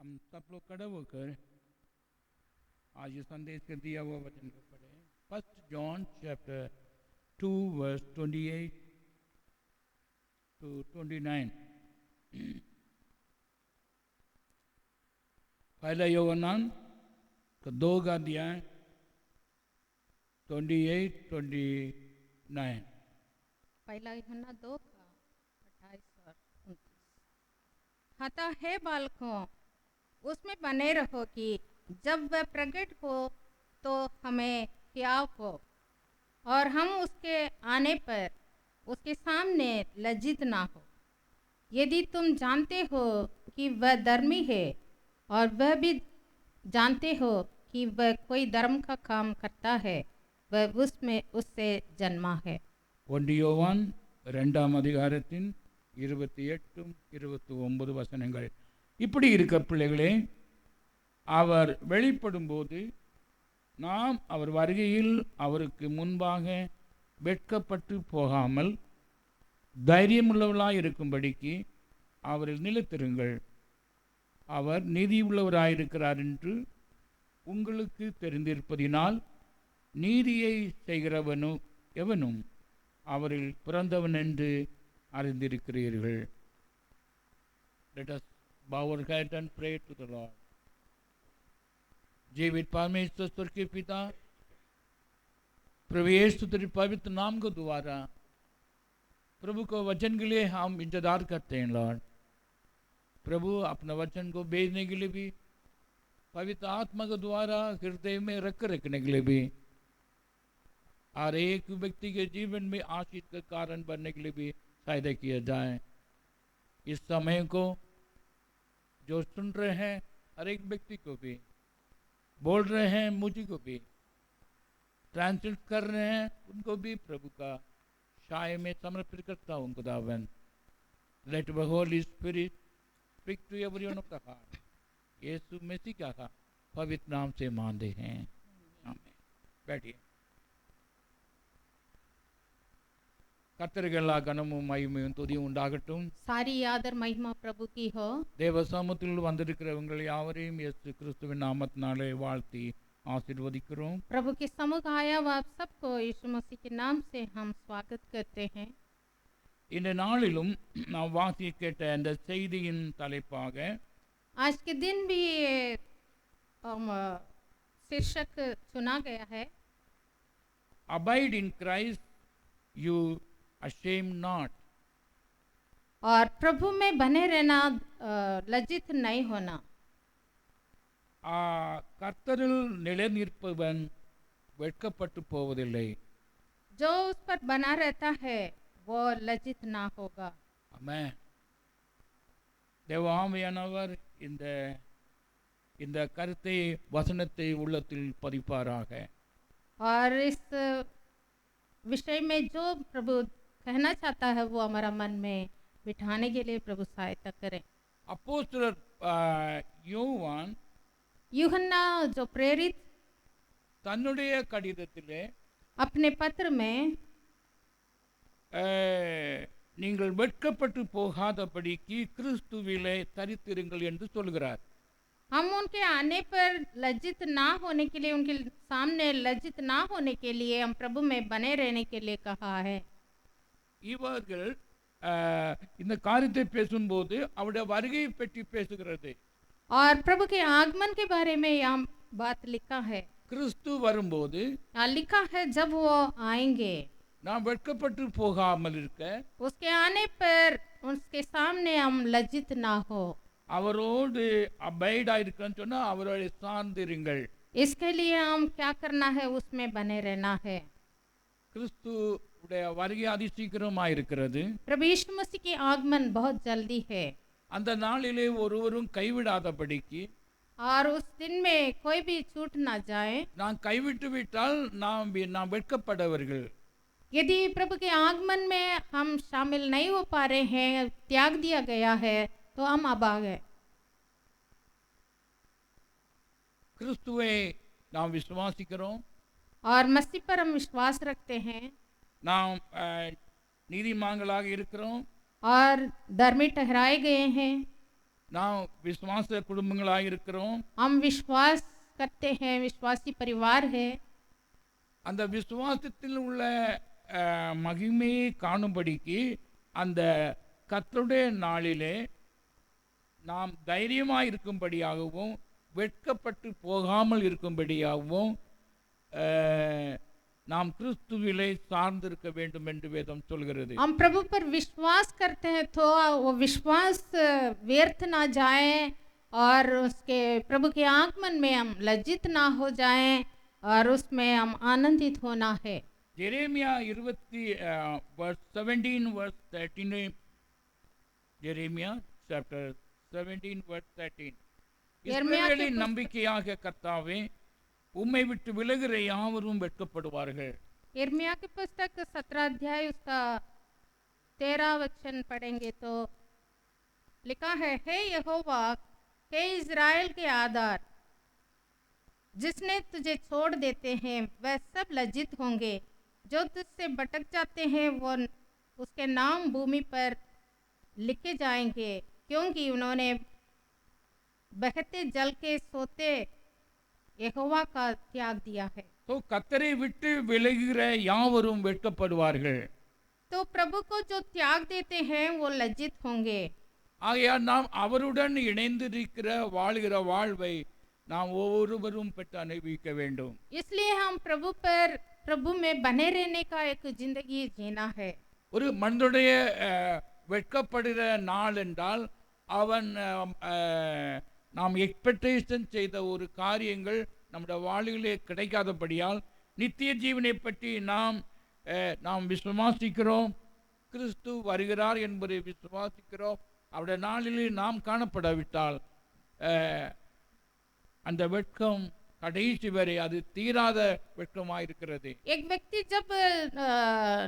हम सब लोग खड़े होकर आज ये संदेश के दिया हुआ वचन को पढ़े। 1 John chapter 2 verse 28 to 29। पहला योहन्ना का 2 का अध्याय 28-29। पहला यूहन्ना 2 का 28 और 29। अतः हे बालकों, उसमें बने रहो कि जब वह प्रकट हो तो हमें क्या हो, और हम उसके आने पर उसके सामने लज्जित ना हो। यदि तुम जानते हो कि वह धर्मी है, और वह भी जानते हो कि वह कोई धर्म का काम करता है, वह उसमें उससे जन्मा है। 1 யோவான் 2ஆம் அதிகாரத்தின் 28-29 வசனங்கள்। இப்படி இருக்க பிள்ளைகளே, அவர் வெளிப்படும் போது நாம் அவர் வருகையில் அவருக்கு முன்பாக வெட்கப்பட்டு போகாமல் தைரியமுள்ளவர்களாய் இருக்கும்படிக்கு அவரில் நிலைத்திருங்கள்। அவர் நீதியுள்ளவராயிருக்கிறார் என்று உங்களுக்கு தெரிந்திருப்பதினால் நீதியை செய்கிறவனும் எவனும் அவரில் பிறந்தவன் என்று அறிந்திருக்கிறீர்கள்। Let us bow our head and pray to the Lord। जीवित परमेश्वर स्वर्ग के पिता, प्रभु यीशु तेरे पवित्र नाम को द्वारा प्रभु को वचन के लिए हम इंतजार करते हैं। लॉर्ड प्रभु, अपना वचन को भेजने के लिए भी, पवित्र आत्मा के द्वारा हृदय में रखने के लिए भी, हर एक व्यक्ति के जीवन में आशीष का कारण बनने के लिए भी सहायता किया जाए। इस समय को जो सुन रहे हैं हर एक व्यक्ति को भी, बोल रहे हैं मुझे को भी, ट्रांसलेट कर रहे हैं उनको भी प्रभु का शाय में समर्पित करता हूँ। खुदावन, let the Holy Spirit speak to everyone of the heart. Yeshu Masih का पवित्र नाम से मानते हैं, आमीन। बैठिए। கர்த்தருக்கு எல்லா கனமும் மகிமையும் துதியும் உண்டாகட்டும்। सारी आदर महिमा प्रभु की हो। தேவ சமூகத்தில் வந்திருக்கிறவங்கள் யாவரையும் இயேசு கிறிஸ்துவின் நாமத்தினாலே வாழ்த்தி ஆசீர்வதிக்கிறோம்। प्रभु के समुख आया हुआ आप सबको यीशु मसीह के नाम से हम स्वागत करते हैं। இந்த நாளிலும் நாம் வாசி கேட்ட அந்த செய்தியின் தலைப்பாக आज के दिन भी शीर्षक चुना गया है, abide in Christ you ashamed not. और प्रभु में बने रहना, लज्जित नहीं होना। கர்த்தரில் நிலை நிற்பவன் வெட்கப்பட்டு போவதில்லை। जो उस पर बना रहता है वो लज्जित ना होगा। ஆமென்। தேவாவியானவர் இந்த கருத்தை வசனத்தை உள்ளத்தில் பதிப்பாராக। और इस विषय में जो प्रभु कहना चाहता है वो हमारा मन में बिठाने के लिए प्रभु सहायता करें। அப்போஸ்தலர் யோவான் यूहन्ना जो प्रेरित தன்னுடைய கடிதத்திலே अपने पत्र में நீங்கள் வெட்கப்பட்டு போகாதபடிக்கு கிறிஸ்துவிலே தரித்திருங்கள் என்று சொல்கிறார்। हम उनके आने पर लज्जित ना होने के लिए, उनके सामने लज्जित ना होने के लिए हम प्रभु में बने रहने के लिए कहा है। இவர்கள் இந்த காரியத்தை பேசும்போது அவருடைய வருகையை பற்றி பேசுகிறது। और प्रभु के आगमन के बारे में यहाँ बात लिखा है। கிறிஸ்து வரும்போது यहाँ लिखा है जब वो आएंगे, நாம் வெட்கப்பட்டு போகாமல் இருக்க, उसके आने पर उसके सामने हम लज्जित ना हो, அவரோடு அபைட் ஆயிருக்கன்னு சொன்னா அவரோட சார்ந்திருங்கள்। इसके लिए हम क्या करना है, उसमें बने रहना है। கிறிஸ்துவுடைய வருகை அதிசீக்கிரமாக இருக்கிறது। प्रभु यीशु मसीह की आगमन बहुत जल्दी है, அந்த நாளிலே ஒருவரும் கைவிடாதபடிக்கு, और उस दिन में कोई भी छूट ना जाए। நான் கைவிட்டு விட்டால் நாம் வெட்கப்படவர்கள்। यदि प्रभु के आगमन में हम शामिल नहीं हो पा रहे हैं, त्याग दिया गया है, तो हम अभाग है। கிறிஸ்துவை நாம் விசுவாசிக்கிறோம், और मसीह पर हम विश्वास रखते हैं, நாம் நீதிமான்களாக இருக்கிறோம், और धर्मी ठहराए गए हैं। நாம் விசுவாச குடும்பங்களாக இருக்கிறோம். हम विश्वास करते हैं, विश्वासी परिवार है। அந்த விசுவாசத்தில் உள்ள மகிமையை காணும்படிக்கு அந்த கர்த்தருடைய நாளிலே நாம் தைரியமாக இருக்கும்படியாகவும் வெட்கப்பட்டு போகாமல் இருக்கும்படியாகவும் நாம் கிறிஸ்துவிலே சார்ந்திருக்க வேண்டும் என்று வேதம் சொல்கிறது. हम प्रभु पर विश्वास करते हैं तो वो विश्वास व्यर्थ ना जाए और उसके प्रभु के आगमन में हम लज्जित ना हो जाएं और उसमें हम आनंदित होना है। எரேமியா 17:13 எரேமியா chapter 17:13 இஸ்ரவேலின் நம்பிக்கையாக கர்த்தாவே உம்மை விட்டு விலகுகிற யாவரும் வெட்கப்படுவார்கள். यिर्मयाह की पुस्तक 17 अध्याय उसका 13 वचन पढ़ेंगे तो लिखा है, हे यहोवा, हे इज़राइल के आधार, जिसने तुझे छोड़ देते हैं वह सब लज्जित होंगे। जो तुझसे भटक जाते हैं वो उसके नाम भूमि पर लिखे जाएंगे, क्योंकि उन्होंने बहते जल के सोते यहोवा का त्याग दिया है। तो கர்த்தரை விட்டு விலகுகிற யாவரும் வெட்கப்படுவார்கள். तो प्रभु को जो त्याग देते हैं वो लज्जित होंगे। ஆகையால் நாம் அவருடன் இணைந்திருக்கிற வாழ்கிற வாழ்வை நாம் ஒவ்வொருவரும் பெற்று அனுபவிக்க வேண்டும். इसलिए हम प्रभु में बने रहने का एक जिंदगी जीना है। ஒரு மனிதனுடைய வெட்கப்படுகிற நாள் என்றால் அவன் நாம் எக்ஸ்பெக்டேஷன் செய்த ஒரு காரியங்கள் நம்முடைய வாழ்விலே கிடைக்காதபடியால் நித்திய ஜீவனை பற்றி நாம் விசுவாசிக்கிறோம். கிறிஸ்து வருகிறார் என்பதை விசுவாசிக்கிறோம். அவருடைய நாளிலே நாம் காணப்படாவிட்டால் அந்த வெட்கம் कड़ीसी वरे அது தீராத வெட்கமாக இருக்கிறது. एक व्यक्ति जब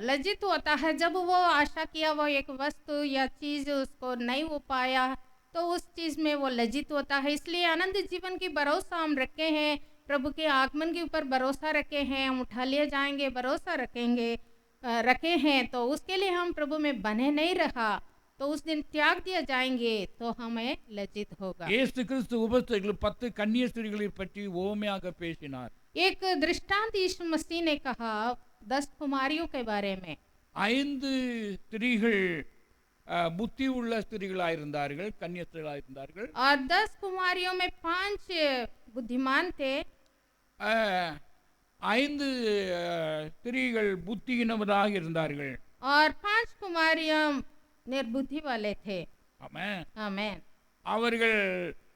लज्जित होता है, जब वो आशा किया वो एक वस्तु या चीज उसको नहीं हो पाया तो उस चीज में वो लज्जित होता है। इसलिए आनंद जीवन की भरोसा हम रखे हैं, प्रभु के आगमन के ऊपर भरोसा रखे हैं, हम उठा लिए जाएंगे, भरोसा रखे हैं तो उसके लिए हम प्रभु में बने नहीं रहा तो उस दिन त्याग दिया जाएंगे तो हमें लज्जित होगा। இயேசு கிறிஸ்து உபதேசத்தில் 10 கன்னிய ஸ்திரீகளை பற்றி ஓமையாக பேசினார். एक दृष्टांत यीशु मसीह ने कहा 10 कुमारियों के बारे में। 5 ஸ்திரீகள் புத்தி உள்ள ஸ்திரீகளாக இருந்தார்கள், கன்னிய ஸ்திரீகளாக இருந்தார்கள். और 10 कुमारियों में 5 बुद्धिमान थे। 5 ஸ்திரீகள் புத்தியினவராக இருந்தார்கள் और 5 कुमारियां निर्बुद्धि वाले थे। ஆமென் आमेन। அவர்கள்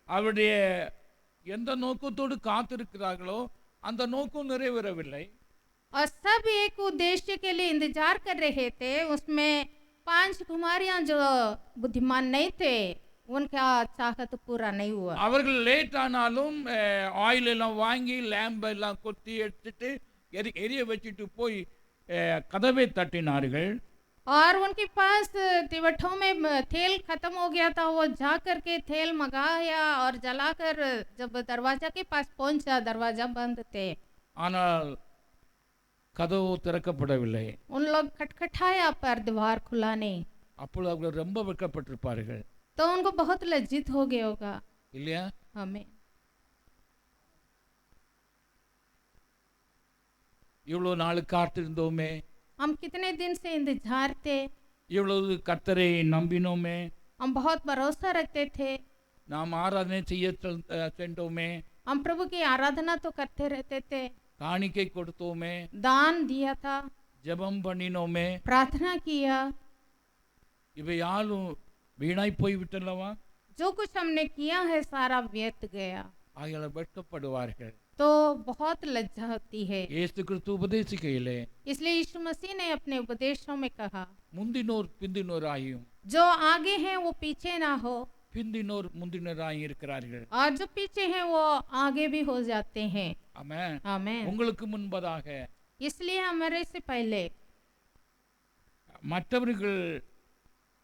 அவருடைய எந்த நோக்கத்தோடு காத்திருக்கிறார்களோ அந்த நோக்கம் நிறைவேறவில்லை. और सब एक उद्देश्य के लिए इंतजार कर रहे थे, उसमें 5 कुमारियां जो बुद्धिमान नहीं थे उनका चाहत पूरा नहीं हुआ। அவர்கள் லேட் ஆனாலும் ஆயில் எல்லாம் வாங்கி லேம்ப் எல்லாம் கொத்தி எடுத்துட்டு எரிய வச்சுட்டு போய் கதவை தட்டினார்கள். और उनके पास तिवठों में तेल खत्म हो गया था, वो जा करके तेल मंगाया और जलाकर जब दरवाजा के पास पहुंचा दरवाजा बंद थे। ஆனால் கதவு திறக்கப்படவில்லை. उन लोग खटखटाया पर द्वार खुला नहीं। அப்பொழுது அவர்கள் ரொம்ப வெட்கப்பட்டிருப்பார்கள் तो उनको बहुत लज्जित हो गया होगा। இல்லையா? हमें இவ்வளவு நாள் காத்திருந்தோமே, हम कितने दिन से इंतजार थे, இவ்வளவு கர்த்தரை நம்பினோமே, हम बहुत भरोसा रखते थे, நாம் ஆராதனை செய்ய சென்றோமே, हम प्रभु की आराधना तो करते रहते थे, காணிக்கை கொடுத்தோமே, दान दिया था, ஜெபம் பண்ணினோமே, प्रार्थना किया, இவை யாரும் வீணாய் போய் விட்டல்லவா? जो कुछ हमने किया है सारा व्यर्थ गया ஆகையால் வெட்கப்படுவார்கள். तो बहुत लज्जा होती है। இயேசு கிறிஸ்து உபதேசிக்கையிலே इसलिए यीशु मसीह ने अपने उपदेशों में कहा, முந்தினோர் பிந்தினோராயும் जो आगे हैं वो पीछे ना हो பிந்தினோர் முந்தினராயும் இருக்கிறார்கள். और जो पीछे हैं वो आगे भी हो जाते हैं। ஆமென். आमेन। உங்களுக்கு मुன்பதாக इसलिए हमारे से पहले மற்றவர்கள்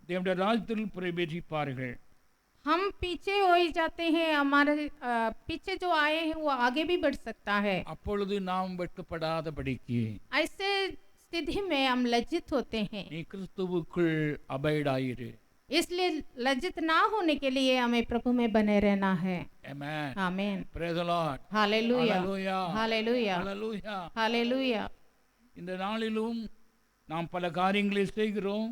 தேவனுடைய ராஜ்யத்தில் பிரவேசிப்பார்கள். हम पीछे हो ही जाते हैं, हमारे पीछे जो आए हैं वो आगे भी बढ़ सकता है। அப்பொழுது நாம் வெட்கப்படாதபடிக்கு ऐसे स्थिति में हम लज्जित होते हैं। நீ கிறிஸ்துவுக்குள் அபைடாயிரு. इसलिए लज्जित ना होने के लिए हमें प्रभु में बने रहना है। Amen. आमीन। Praise the Lord. Hallelujah, Hallelujah. Hallelujah, Hallelujah. Hallelujah. இந்த நாளிலும் நாம் பல காரியங்களை செய்கிறோம்.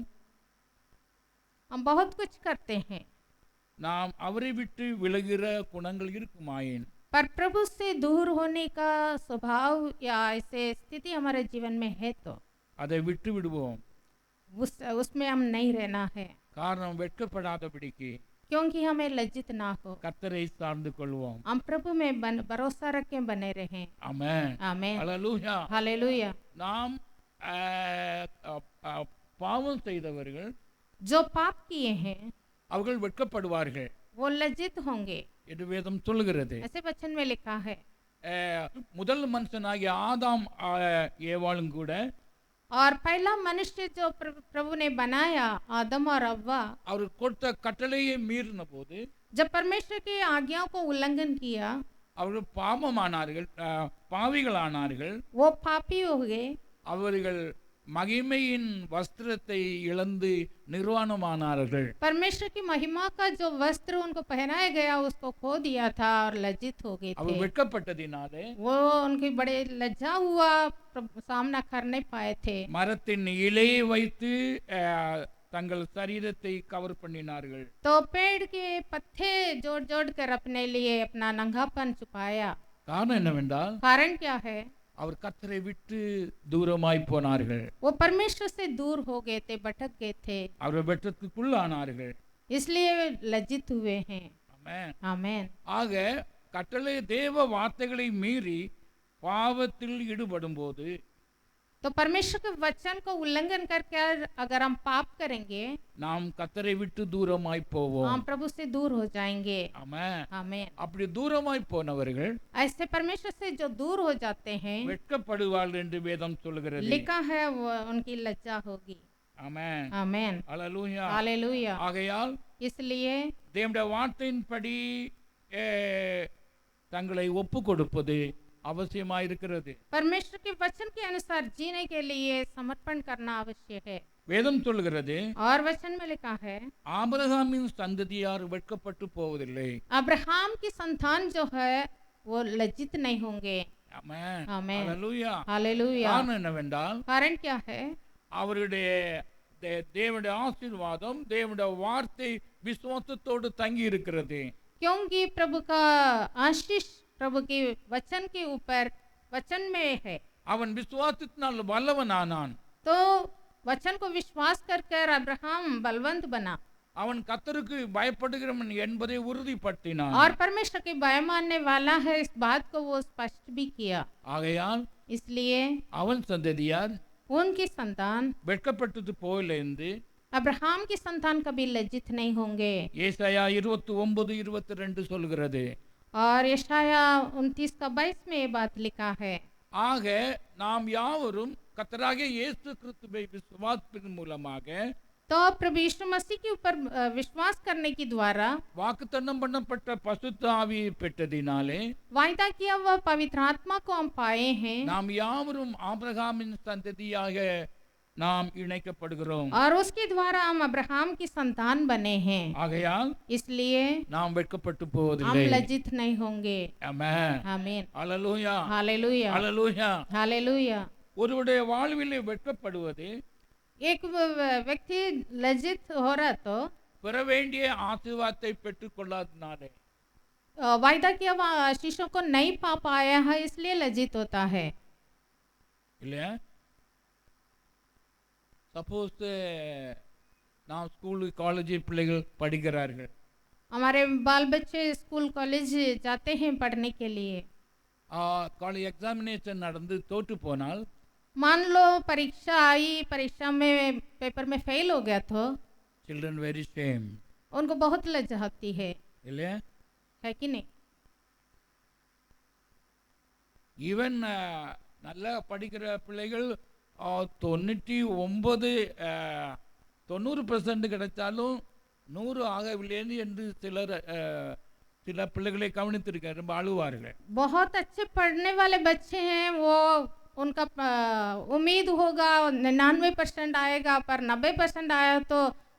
हम बहुत कुछ करते हैं, நாம் அவரை விட்டு விலகுகிற குணங்கள் இருக்குமாயின் पर प्रभु से दूर होने का स्वभाव या ऐसे स्थिति हमारे जीवन में है तो அதை விட்டு விடுவோம். उसमें हम नहीं रहना है, காரணம் வெட்கப்படாதபடிக்கு क्योंकि हमें लज्जित ना हो। கர்த்தரை சார்ந்து கொள்வோம். हम प्रभु में भरोसा रख के बने रहें। ஆமென். आमीन। ஹalleluya. हालेलुया। நாம் பாவம் செய்தவர்கள் जो पाप किए हैं அவர்கள் வெட்கப்படுவார்கள் वो लज्जित होंगे, என்று வேதம் சொல்லுகிறது. ऐसे वचन में लिखा है। முதல் மனுஷனாகிய ஆதாம் ஏவாளும் கூட और पहला मनुष्य जो प्रभु ने बनाया, आदम और अव्वा, அவர் கொடுத்த கட்டளையை மீறின போது जब परमेश्वर की आज्ञाओं को उल्लंघन किया, அவர்கள் பாவமானார்கள், பாவிகளானார்கள். वो पापी हो गए। அவர்கள் மகிமையின் வஸ்திரத்தை இழந்து நிர்வாணமானார்கள். परमेश्वर की महिमा का जो वस्त्र उनको पहनाया गया उसको खो दिया था और लज्जित हो गए அவர் थे। வெட்கப்பட்டதினாலே वो उनकी बड़े लज्जा हुआ, सामना कर नहीं पाए थे। மரத்தின் இலையை வைத்து தங்கள் சரீரத்தை கவர் பண்ணினார்கள். तो पेड़ के पत्ते जोड़ जोड़ कर अपने लिए अपना नंगापन छुपाया। காரணம் என்னவென்றால் कारण क्या है? அவர் கர்த்தரை விட்டு தூரமாய் போனார்கள். वो परमेश्वर से दूर हो गए थे, भटक गए थे, அவர் வெட்கத்துக்குள்ளானார்கள். इसलिए वे लज्जित हुए हैं। ஆமென். आमीन। ஆக கட்டளை தேவ வார்த்தைகளை மீறி பாவத்தில் ஈடுபடும் போது तो परमेश्वर के वचन को उल्लंघन करके अगर हम पाप करेंगे, நாம் கர்த்தரை விட்டு தூரமாய் போவோம். हम प्रभु से दूर हो जाएंगे। ஆமென். आमीन। அப்படி தூரமாய் போனவர்கள் ऐसे परमेश्वर से जो दूर हो जाते हैं, வெட்கப்படுவார்கள் என்று வேதம் சொல்லுகிறது. लिखा है वो उनकी लज्जा होगी। ஆமென். आमीन। ஹalleluya. हालेलुया। ஆகையால் इसलिए தேவனுடைய வார்த்தையின்படி தங்களை ஒப்பு கொடுப்பது அவசியமாய் இருக்கிறது. परमेश्वर के वचन के अनुसार जीने के लिए समर्पण करना आवश्यक है। வேதம் சொல்லுகிறது और वचन में लिखा है, ஆபிரகாமின் சந்ததியார் வெட்கப்பட்டு போவதில்லை. अब्राहम की संतान जो है वो लज्जित नहीं होंगे। ஆமென். आमीन। ஹalleluya. हालेलुया। காரணம் என்னவென்றால் कारण क्या है? அவருடைய தேவனுடைய ஆசீர்வாதம், தேவனுடைய வார்த்தை விசுவாசத்தோடு தங்கி இருக்கிறது. क्योंकि प्रभु का आशीष प्रभु के वचन के ऊपर वचन में है। அவன் விசுவாசத்தினால் வல்லவனானான். तो वचन को विश्वास कर कर अब्राहम बलवंत बना அவன் கர்த்தருக்கு பயப்படுகிறவன் என்பதை உறுதிப்படுத்தினான். और परमेश्वर के भय मानने वाला है, इस बात को वो स्पष्ट भी किया। ஆகையால் इसलिए அவன் சந்ததியார் उनकी संतान, வெட்கப்பட்டது போல என்று अब्राहम की संतान कभी लज्जित नहीं होंगे। ஏசாயா 29:22 சொல்கிறது. और यशाया 29:22 में ये बात लिखा है। ஆக நாம் யாவரும் கர்த்தராகிய இயேசு கிறிஸ்துவை விசுவாசத்தின் மூலமாக तो प्रभु यीशु मसीह के ऊपर विश्वास करने के द्वारा வாக்குத்தத்தம் பண்ணப்பட்ட பசுத்த ஆவியை பெற்றதினாலே वायदा किया हुआ पवित्र आत्मा को हम पाए हैं நாம் யாவரும் ஆபிரகாமின் சந்ததியாக நாம் இணைக்கப்படுகிறோம். और उसके द्वारा हम अब्राहम की संतान बने हैं। ஆகையால் इसलिए நாம் வெட்கப்பட்டு हम போவதில்லை. लज्जित नहीं होंगे। ஆமென். आमीन। ஹalleluya. हालेलुया। ஹalleluya. हालेलुया। ஒருவருடைய வாழ்விலே வெட்கப்படுவது एक व्यक्ति लज्जित हो रहा तो பெற வேண்டிய ஆசீர்வாதத்தை பெற்றுக்கொள்ளாதனாலே वायदा किया हुआ आशीषों को नहीं पा पाया है, इसलिए लज्जित होता है। இல்லையா? சப்போஸ் நாம் ஸ்கூலு காலேஜ் பிள்ளைகள் படிக்கிறார்கள். हमारे बाल बच्चे स्कूल कॉलेज जाते हैं पढ़ने के लिए। காலேஜ் எக்ஸாமினேஷன் நடந்து தோற்று போனால் मान लो परीक्षा आई, परीक्षा में पेपर में फेल हो गया तो சில்ட்ரன் வெரி ஷேம். उनको बहुत लज्जा होती है இல்லையா? कि नहीं? ஈவன் நல்லா படிக்கிற பிள்ளைகள் 99% கிடைச்சாலும் 100 ஆகவில்லை என்று சில பிள்ளைகளை கவனித்திருக்கேன். ரொம்ப அழுவார்கள். बहुत अच्छे पढ़ने वाले बच्चे हैं, वो उनका उम्मीद होगा 99% आएगा, पर 90% आया तो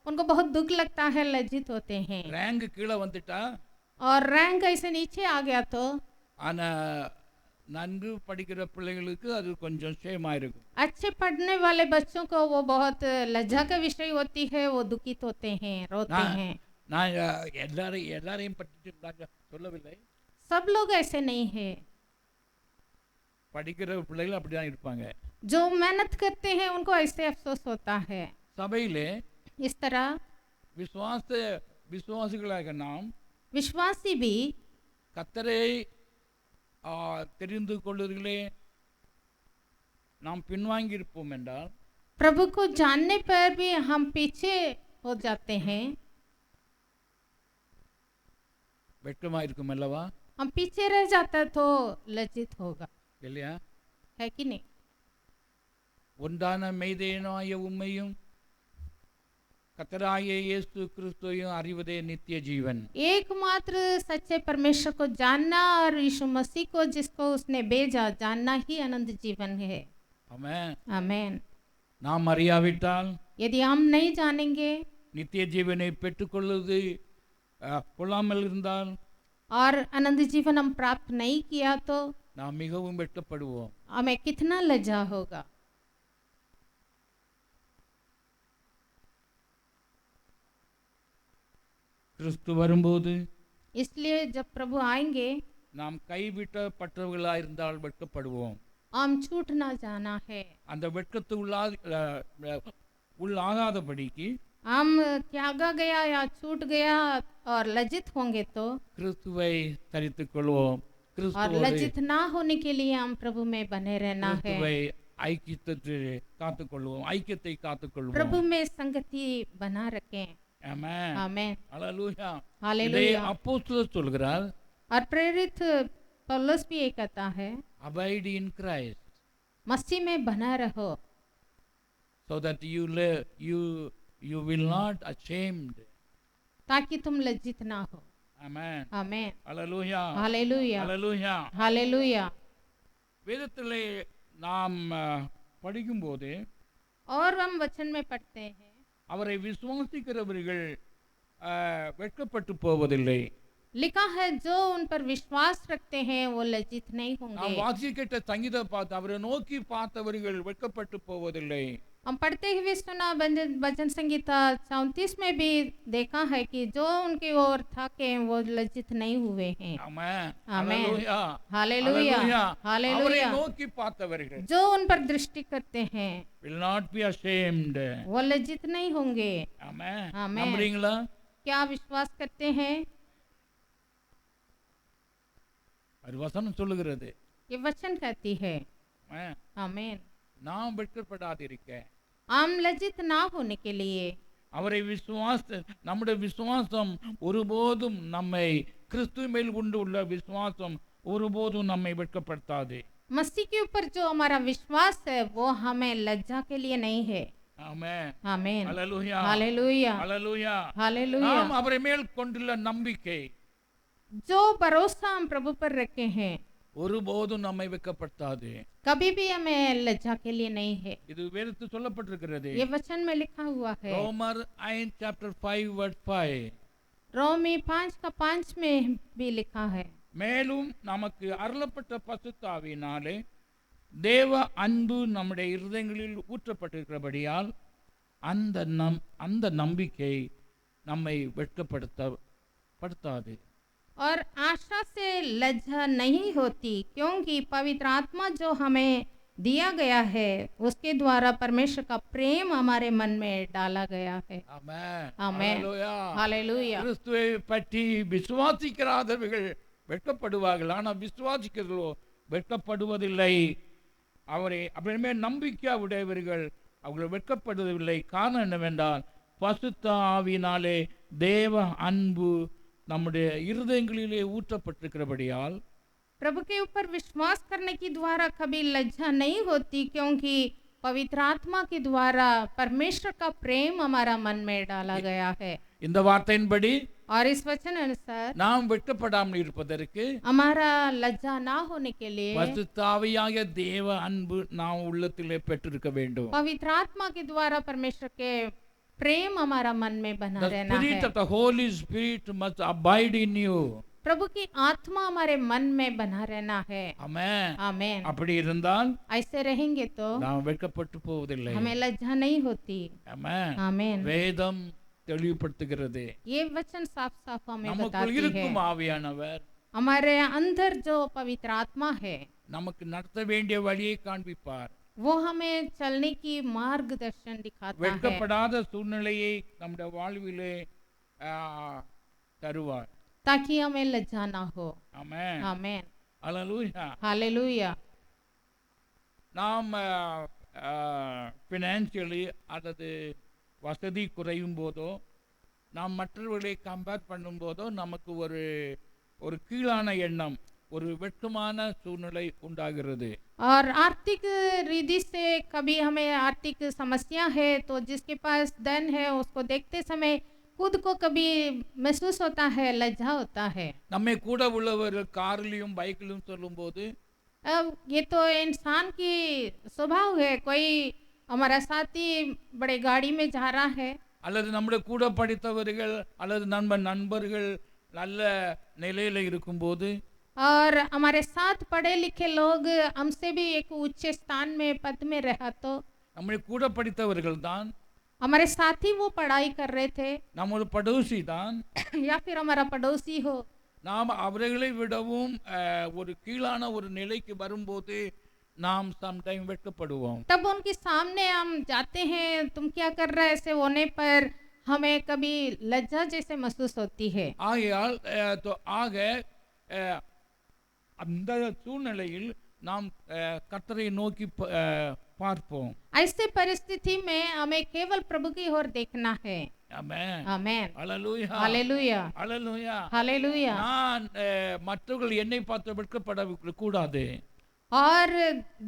उनको बहुत दुख लगता है, लज्जित होते हैं। ரேங்க் கீழே வந்துட்டா और रैंक ऐसे नीचे आ गया तो ஆனா நன்கு படிக்கிற பிள்ளைகளுக்கு அது கொஞ்சம் ஷேமா இருக்கும். अच्छे पढ़ने वाले बच्चों को वो बहुत लज्जा का विषय होती है, वो दुखित होते हैं, रोते நான் हैं। நான் எல்லாரையும் பற்றி நான் சொல்லவில்லை. सब लोग ऐसे नहीं है। படிக்கிற பிள்ளைகள் அப்படிதான் இருப்பாங்க. जो मेहनत करते हैं उनको ऐसे अफसोस होता है। சபையிலே इस तरह விசுவாசிகளாக நாம் विश्वासी भी கர்த்தரை தெரிந்து கொள்வதிலே நாம் பின்வாங்கி இருப்போம் என்றால் प्रभु को जानने पर भी हम पीछे हो जाते हैं, வெட்கமா இருக்கும் அல்லவா? हम पीछे रह जाता तो लज्जित होगा, இல்லையா? है कि नहीं? ஒன்றான மெய்தேனாய உண்மையும் கர்த்தராகிய இயேசு கிறிஸ்துவையும் அறிவதே நித்திய ஜீவன். एकमात्र सच्चे परमेश्वर को जानना और यीशु मसीह को जिसको उसने भेजा जानना ही अनंत जीवन है। ஆமென். आमेन। நாம் அறியாவிட்டால் यदि हम नहीं जानेंगे நித்திய ஜீவனை பெற்றுக்கொள்வது கொள்ளாமல் இருந்தால் और अनंत जीवन हम प्राप्त नहीं किया तो நாம் மிகவும் வெட்கப்படுவோம். हमें कितना लज्जा होगा। கிறிஸ்து வரும்போது इसलिए जब प्रभु आएंगे நாம் கைவிட்டப்பட்டவர்களாக இருந்தால் வெட்கப்படுவோம். हम छूट ना जाना है। அந்த வெட்கத்து உள்ளாகாதபடிக்கு हम त्यागा गया या छूट गया और लज्जित होंगे तो கிறிஸ்துவை தரித்துக் கொள்வோம். और கிறிஸ்துவோடு लज्जित ना होने के लिए हम प्रभु में बने रहना है। கிறிஸ்துவை ஐக்கியத்தை காத்துக்கொள்வோம், ஐக்கியத்தை प्रभु காத்துக்கொள்வோம். में संगति बना रखें। ஆமென். आमेन। ஹல்லேலூயா. இதை हालेलुया। அப்போஸ்தலர் சொல்கிறார், और प्रेरित पौलुस भी ये कहता है, abide in Christ मसीह में बना रहो so that you will not ashamed. ताकि तुम लज्जित ना हो। ஆமென். आमेन। ஹல்லேலூயா. हालेलुया। ஹல்லேலூயா. हालेलुया। வேதத்திலே நாம் படிக்கும்போது और हम वचन में पढ़ते हैं, அவரை விசுவாசிக்கிறவர்கள் வெட்கப்பட்டு போவதில்லை. लिखा है जो उन पर विश्वास रखते हैं वो लज्जित नहीं நாம் होंगे। வாசிக்கிட்ட சங்கீதம் பார்த்து அவரை நோக்கி பார்த்தவர்கள் வெட்கப்பட்டு போவதில்லை. हम पढ़ते हुए सुना भजन संगीता 34 में भी देखा है कि जो उनकी ओर थाके वो लज्जित नहीं हुए हैं। ஆமென். आमेन। ஹல்லேலூயா. हालेलुया। ஹல்லேலூயா. அவரை हालेलुया। நோக்கி பார்த்தவர்கள் जो उन पर दृष्टि करते हैं will not be ashamed. वो लज्जित नहीं होंगे। ஆமென். ஆமென். நம்புறீங்களா? क्या विश्वास करते हैं? அது வசனம் சொல்லுகிறது. ये वचन कहती है। ஆமென். आमेन। நாம் வெட்கப்படாதிருக்க हम लज्जित ना होने के लिए அவரை நம்முடைய விசுவாசம் ஒருபோதும் நம்மை கிறிஸ்து மேல் கொண்டு உள்ள விசுவாசம் ஒருபோதும் நம்மை வெட்கப்படுத்தாது. मसीह के ऊपर जो हमारा विश्वास है वो हमें लज्जा के लिए नहीं है। ஆமென். आमेन। ஹல்லேலூயா. हालेलुया। ஹல்லேலூயா. हालेलुया। நாம் அவரை மேல் கொண்டுள்ள நம்பிக்கை जो भरोसा हम प्रभु पर रखे हैं ஒருபோதும் நம்மை வெட்கப்படுத்தாது. कभी भी हमें लज्जा के लिए नहीं है। இது வேதத்தில் சொல்லப்பட்டிருக்கிறது. ये वचन में लिखा हुआ है। ரோமர் 5 chapter 5 verse 5. रोमी 5:5 में भी लिखा है, மேலும் நமக்கு அருளப்பட்ட பரிசுத்த ஆவியினாலே தேவ அன்பு நம்முடைய இருதயங்களில் ஊற்றப்பட்டிருக்கிறபடியால் அந்த நம்பிக்கை நம்மை வெட்கப்படுத்தாது. और आशा से लज्जा नहीं होती क्योंकि पवित्र आत्मा जो हमें दिया गया है उसके द्वारा परमेश्वर का प्रेम हमारे मन में डाला गया है। ஆமென். आमेन। ஹல்லேலூயா. हालेलुया। கிறிஸ்துவை பற்றி விசுவாசிக்கிறாதவர்கள் வெட்கப்படுவார்கள், ஆனால் விசுவாசிக்கிறவர்களோ வெட்கப்படுவதில்லை. அவரை அப்படியே நம்பிக்கை உடையவர்கள் அவர்கள் வெட்கப்படுவதில்லை. காரணம் என்னவென்றால் பரிசுத்த ஆவியினாலே தேவ அன்பு நம்முடைய இருதயங்களிலே ஊற்றப்பட்டிருக்கிறபடியால் प्रभु के ऊपर विश्वास करने के द्वारा कभी लज्जा नहीं होती क्योंकि पवित्र आत्मा के द्वारा परमेश्वर का प्रेम हमारा मन में डाला गया है। இந்த வார்த்தையின்படி और इस वचन अनुसार நாம் வெட்கப்படாமல் இருப்பதற்கு हमारा लज्जा ना होने के लिए பரிசுத்த ஆவியாகிய தேவ அன்பு நாம் உள்ளத்திலே பெற்றிருக்க வேண்டும். पवित्र आत्मा के द्वारा परमेश्वर के प्रेम हमारा मन में बना The रहना Spirit है। of the Holy Spirit must abide in you. प्रभु की आत्मा हमारे मन में बना रहना है। Amen. आमेन। அப்படி இருந்தால் ऐसे रहेंगे तो நாம் வெட்கப்பட்டு போவதில்லை. हमें लज्जा नहीं होती। Amen. आमेन। வேதம் தெளிவுபடுத்துகிறது. ये वचन साफ साफ हमें நமக்குள் बताती है, இருக்கும் ஆவியானவர் हमारे अंदर जो पवित्र आत्मा है நமக்கு நடத்த வேண்டிய வழியை காண்பிப்பார். वो हमें चलने की मार्गदर्शन दिखाता है, வெட்கப்படாத சூழ்நிலையை நம்முடைய வாழ்விலே தருவார். ताकि हमें लज्जा ना हो। ஆமென். आमेन। அல்லேலூயா. हालेलुया। நாம் ஃபினான்ஷியலி அல்லது வசதி குறையும் போதோ நாம் மற்றவர்களை கம்பேர் பண்ணும்போதோ நமக்கு ஒரு ஒரு கீழான எண்ணம், ஒரு வெட்கமான சூழ்நிலை உண்டாகிறது. और आर्थिक रिधि से कभी हमें आर्थिक समस्या है तो जिसके पास धन है उसको देखते समय खुद को कभी महसूस होता है, लज्जा होता है। நம்மை கூட உள்ளவர்கள் காரிலும் பைக்கிலும் சொல்லும்போது अब ये तो इंसान की स्वभाव है, कोई हमारा साथी बड़े गाड़ी में जा रहा है அல்லது நம்முடைய கூட படித்தவர்கள் அல்லது நண்பர்கள் நல்ல நிலையில் இருக்கும்போது और हमारे साथ पढ़े लिखे लोग हमसे भी एक उच्च स्थान में पद में रहा तो நம்முடைய கூட படித்தவர்கள் தான், हमारे साथी वो पढ़ाई कर रहे थे நம்முடைய படோசி தான், या फिर हमारा पड़ोसी हो, நாம் அவர்களை விடவும் ஒரு கீழான ஒரு நிலைக்கு வரும்போது நாம் சம்டைம் வெட்கப்படுவோம். तब उनके सामने हम जाते हैं, तुम क्या कर रहे, ऐसे होने पर हमें कभी लज्जा जैसे महसूस होती है। ஆகையால் அந்த சூழ்நிலையில் நாம் கர்த்தரை நோக்கி பார்ப்போம். ऐसे परिस्थिति में हमें केवल प्रभु की ओर देखना है। ஆமென். आमेन। அல்லேலூயா. हालेलुया। அல்லேலூயா. हालेलुया। நான் மற்றவர்கள் என்னை பார்த்து வெட்கப்பட கூடாது. और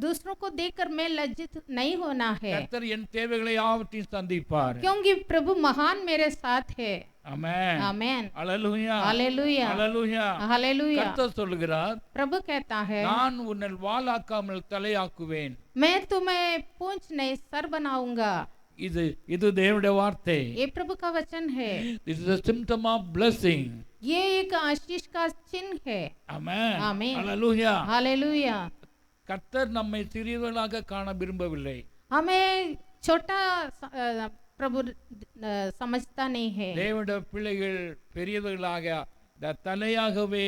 दूसरों को देखकर मैं लज्जित नहीं होना है, கர்த்தர் என் தேவைகளை யாவற்றையும் சந்திப்பார். क्योंकि प्रभु महान मेरे साथ है। ஆமென். आमेन। அல்லேலூயா. हालेलुया। அல்லேலூயா. हालेलुया। கர்த்தர் சொல்கிறார், प्रभु कहता है, நான் உன்னை வாளாக்காமல் தலையாக்குவேன். मैं तुम्हें पूंछ नहीं सर बनाऊंगा। இது தேவனுடைய வார்த்தை. ये प्रभु का वचन है। This is a symptom of blessing. ये एक आशीष का चिन्ह है। ஆமென். ஆமென். அல்லேலூயா. हालेलुया। கர்த்தர் நம்மை சிறியவர்களாக காண விரும்பவில்லை. हमें छोटा प्रभु समझता नहीं है। தேவனுடைய பிள்ளைகள் பெரியவர்களாக தலையாகவே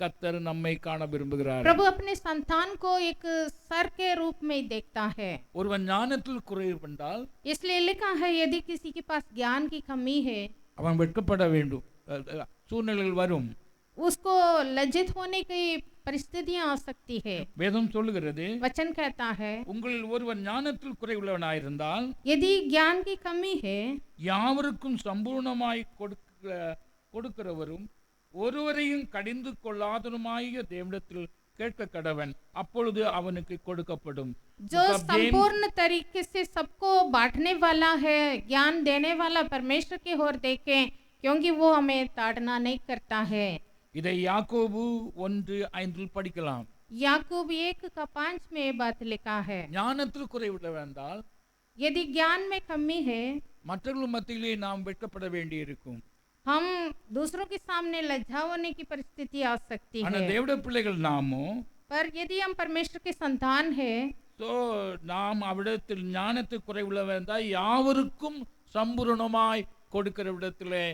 கர்த்தர் நம்மை காண விரும்புகிறார். प्रभु अपने संतान को एक सर के रूप में ही देखता है। ஒருவன் ஞானத்தில் குறைவுண்டால் इसलिए लिखा है, यदि किसी के पास ज्ञान की कमी है அவன் வெட்கப்பட வேண்டும். சூழ்நிலைகள் வரும். उसको लज्जित होने की परिस्थितियां आ सकती है। வேதம் சொல்லுகிறது, वचन कहता है, உங்களில் ஒருவன் ஞானத்தில் குறைவுள்ளவனாயிருந்தால் यदि ज्ञान की कमी है யாவருக்கும் சம்பூர்ணமாய் கொடுக்கிறவரும் ஒருவரையும் கடிந்து கொள்ளாதவருமாகிய தேவனிடத்தில் கேட்க கடவன், அப்பொழுது அவனுக்கு கொடுக்கப்படும். जो संपूर्ण तरीके से सबको बांटने वाला है, ज्ञान देने वाला परमेश्वर की ओर देखें, क्योंकि वो हमें ताड़ना नहीं करता है। இதை யாக்கோபு 1:5 படிக்கலாம். याकूब 1:5 में ये बात लिखा है, ஞானத்தில் குறைவுள்ளவன் என்றால் यदि ज्ञान में कमी है மற்றவர்கள் மத்தியிலே நாம் வெட்கப்பட வேண்டியிருக்கும். हम दूसरों के सामने लज्जा होने की परिस्थिति आ सकती ஆனா है। தேவனுடைய பிள்ளைகள் நாமோ, पर यदि हम परमेश्वर के संतान है நாம் அவிடத்தில் ஞானத்தில் குறைவுள்ளவன் என்றால் யாவருக்கும் சம்பூர்ணமாய் கொடுக்கிற விடத்திலே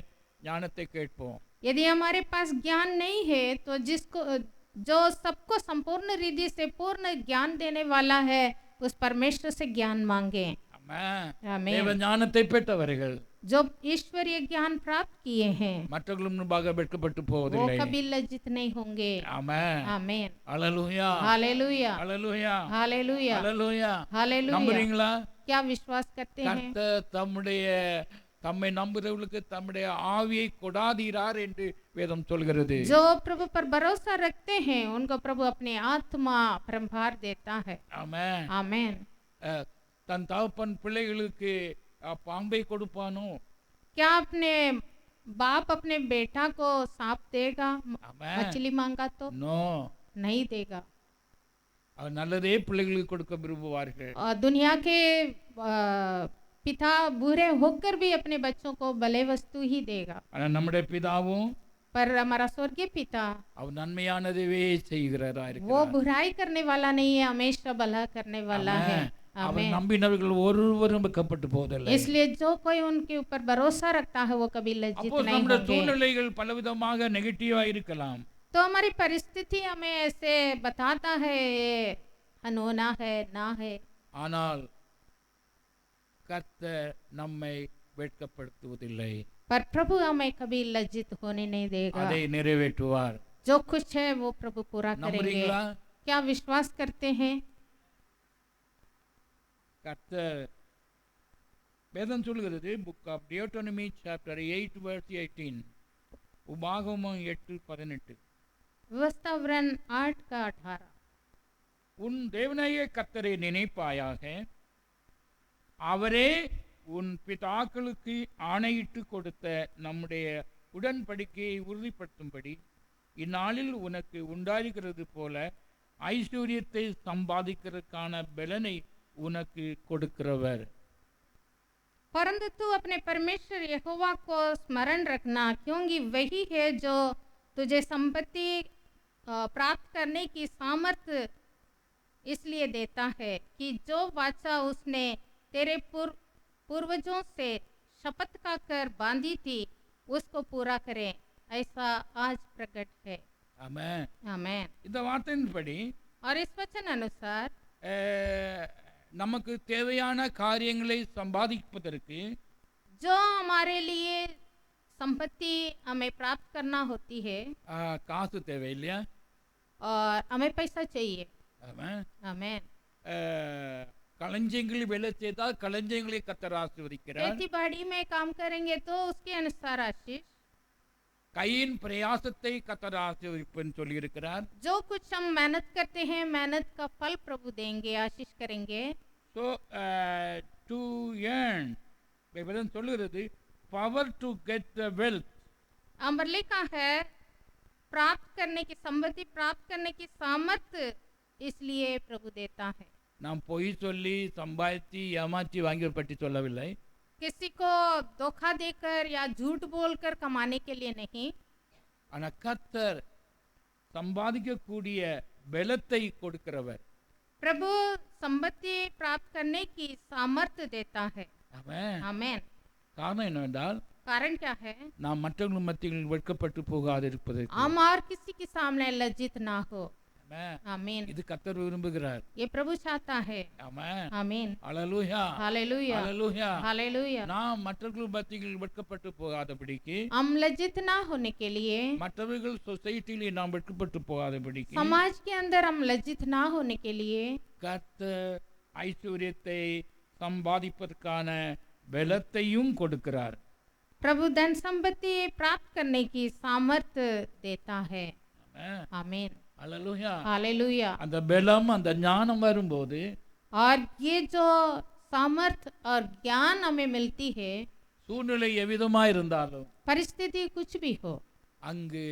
ஞானத்தை கேட்போம். यदि हमारे पास ज्ञान नहीं है तो जो सबको संपूर्ण रिधि से पूर्ण ज्ञान देने वाला है, उस परमेश्वर से ज्ञान मांगे। ஆமென். தேவ ஞானத்தை பெற்றவர்கள் जो ईश्वरीय ज्ञान प्राप्त किए हैं மற்றவர்கள் முன்பாக வெட்கப்பட்டு वो போவதில்லை. कभी लज्जित नहीं होंगे। ஆமென். आमेन। அல்லேலூயா. हालेलुया। அல்லேலூயா. हालेलुया। அல்லேலூயா. हालेलुया। நம்புறீங்களா? क्या विश्वास करते हैं? கர்த்தர் தம்மை நம்புறவர்களுக்கு தம்முடைய ஆவியை கொடாதீரார் என்று வேதம் சொல்கிறது. जो प्रभु पर भरोसा रखते हैं उनको प्रभु अपने आत्मा प्रभार देता है। ஆமென். आमेन। தன் தகப்பன் பிள்ளைகளுக்கு பாம்பை கொடுப்பானோ? क्या अपने बाप अपने बेटा को सांप देगा? ஆமென். मछली मांगा तो நோ. नहीं देगा। நல்லதே பிள்ளைகளுக்கு கொடுக்க விரும்புவார்கள். दुनिया के पिता बूढ़े होकर भी अपने बच्चों को भले वस्तु ही देगा, ஆனால் நம்முடைய பிதாவும் पर हमारा स्वर्गीय पिता அவர் நன்மையானதுவே செய்கிறதா वो இருக்கிறார். बुराई करने वाला नहीं है, हमेशा भला करने वाला है। ஆமென். அவர் आमीन। நம்பினவர்கள் ஒருவரும் வெட்கப்பட்டு போவதில்லை. इसलिए जो कोई उनके ऊपर भरोसा रखता है वो कभी लज्जित அப்போ नहीं நம்முடைய होंगे। சூழ்நிலைகள் பலவிதமாக நெகட்டிவா இருக்கலாம். तो हमारी परिस्थिति हमें ऐसे बताता है ये अनहोना है, ना है, ஆனால் கர்த்தர் நம்மை வெட்கப்படுத்துவதில்லை. पर प्रभु हमें कभी लज्जित होने नहीं देगा। அதை நிறைவேற்றுவார். जो कुछ है वो प्रभु पूरा करेंगे। நம்புறீங்களா? क्या विश्वास करते हैं? கர்த்தர் வேதம் சொல்கிறது, புக் ஆஃப் டியோட்டோனமி சாப்டர் 8 verse 18, உபாகமம் 8:18, व्यवस्था वरन 8 का 18, உன் தேவனாகிய கர்த்தரை நினைப்பாயாக, அவரே உன் பிதாக்களுக்கு ஆணையிட்டு கொடுத்த நம்முடைய உடன்படிக்கையை உறுதிப்படுத்தும்படி இந்நாளில் உனக்கு உண்டாயிருக்கிறது போல ஐஸ்வர்யத்தை சம்பாதிக்கிறதுக்கான பலனை உனக்கு கொடுக்கிறவர். परंतु तू अपने परमेश्वर यहोवा को स्मरण रखना, क्योंकि वही है जो तुझे संपत्ति प्राप्त करने की सामर्थ्य इसलिए देता है कि जो वाचा उसने तेरे पूर्वजों से शपथ का कर बांधी थी उसको पूरा करें, ऐसा आज प्रकट है। ஆமென். आमेन। இந்த வார்த்தையின்படி और इस वचन अनुसार நமக்கு தேவையான காரியங்களை சம்பாதிப்பதற்கு जो हमारे लिए संपत्ति हमें प्राप्त करना होती है காசு தேவை இல்லையா? और हमें पैसा चाहिए। ஆமென். आमेन। களஞ்சியங்களில் வேலை செய்தால் களஞ்சியங்களை கர்த்தர் ஆசீர்வதிக்கிறார். खेती बाड़ी में काम करेंगे तो उसके अनुसार आशीष, கையின் பிரயாசத்தை கர்த்தர் ஆசீர்வதிப்பேன்னு சொல்லி இருக்கிறார். जो कुछ हम मेहनत करते हैं मेहनत का फल प्रभु देंगे, आशीष करेंगे। ஸோ டு ஏர்ன் வேதம் சொல்லுகிறது, power to get the wealth. अमर लिखा है प्राप्त करने की संपत्ति प्राप्त करने की सामर्थ्य इसलिए प्रभु देता है। நாம் பொய் சொல்லி சம்பாதித்து ஏமாற்றி வாங்கி பற்றி சொல்லவில்லை. किसी को धोखा देकर या झूठ बोलकर कमाने के लिए नहीं, ஆனால் கர்த்தர் சம்பாதிக்கக்கூடிய பலத்தை கொடுக்கிறவர். प्रभु संपत्ति प्राप्त करने की सामर्थ्य देता है। ஆமென். आमेन। காரணம் என்னவென்றால் कारण क्या है? நாம் மற்றவர்கள் மத்தியில் வெட்கப்பட்டு போகாதிருப்பதற்கு. हम और किसी के सामने लज्जित ना हो। ஆமென். आमीन। இது கர்த்தர் விரும்புகிறார். ये प्रभु चाहता है। ஆமென். आमीन। அல்லேலூயா. हालेलुया। அல்லேலூயா. हालेलुया। நாம் மற்றவர்கள் மத்தியில் வெட்கப்பட்டு போகாதபடிக்கு, हम लज्जित ना होने के लिए, மற்றவர்கள் சொசைட்டியிலே நாம் வெட்கப்பட்டு போகாதபடிக்கு समाज के अंदर हम लज्जित ना होने के लिए கர்த்தர் ஐஸ்வர்யத்தை சம்பாதிப்பதற்கான பலத்தையும் கொடுக்கிறார். प्रभु धन संपत्ति प्राप्त करने की सामर्थ्य देता है। ஆமென். आमीन। அல்லேலூயா. हालेलुया। அந்த பலம் அந்த ஞானம் வரும்போது और ये जो सामर्थ्य और ज्ञान हमें मिलती है, சூழ்நிலை எவ்விதமா இருந்தாலும் परिस्थिति कुछ भी हो, அங்கு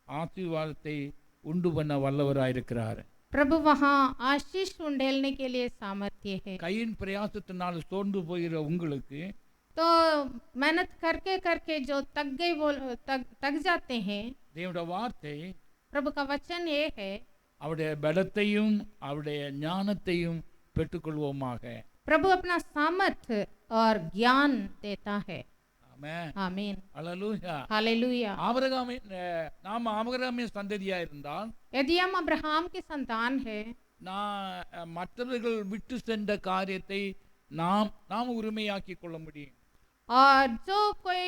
ஆசீர்வாதத்தை உண்டு பண்ண வல்லவராயிருக்கிறார். प्रभु वहाँ आशीष उंडेलने के लिए सामर्थ्य है। கையின் பிரயாசத்தினால் சோர்ந்து போகிற உங்களுக்கு तो मेहनत करके करके जो तक जाते हैं, தேவனுடைய வார்த்தை प्रभु का वचन ये है, அவருடைய பலத்தையும் அவருடைய ஞானத்தையும் பெற்றுக்கொள்வோமாக. प्रभु अपना सामर्थ्य और ज्ञान देता है। ஆமென். आमीन। அல்லேலூயா. हालेलुया। நாம் ஆபிரகாமின் சந்ததியா இருந்தால் यदि हम अब्राहम की संतान है, நான் மற்றவர்கள் விட்டு சென்ற காரியத்தை நாம் உரிமையாக்கி கொள்ள முடியும். और जो कोई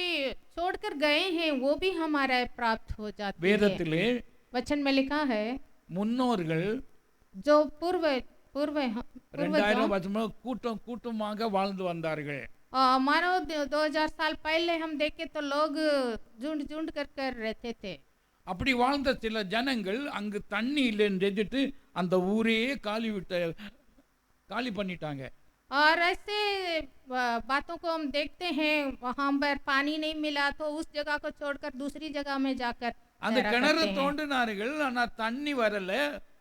छोड़कर गए हैं वो भी हमारा प्राप्त हो जाती है। வேதத்திலே वचन में लिखा है முன்னோர்கள் जो पूर्व पूर्व 2000 வருஷமா கூட்டமாக வாழ்ந்து வந்தார்கள். मानो 2000 साल पहले हम देखे तो लोग झुंड झुंड कर रहते थे। அப்படி வாழ்ந்த சில ஜனங்கள் அங்கு தண்ணி இல்லைன்னு தெரிஞ்சிட்டு அந்த ஊரையே காலி பண்ணிட்டாங்க. और ऐसे बातों को हम देखते हैं, वहां पर पानी नहीं मिला तो उस जगह को छोड़कर दूसरी जगह में जाकर அந்த கிணறு தோண்டினார்கள், ஆனா தண்ணி வரல.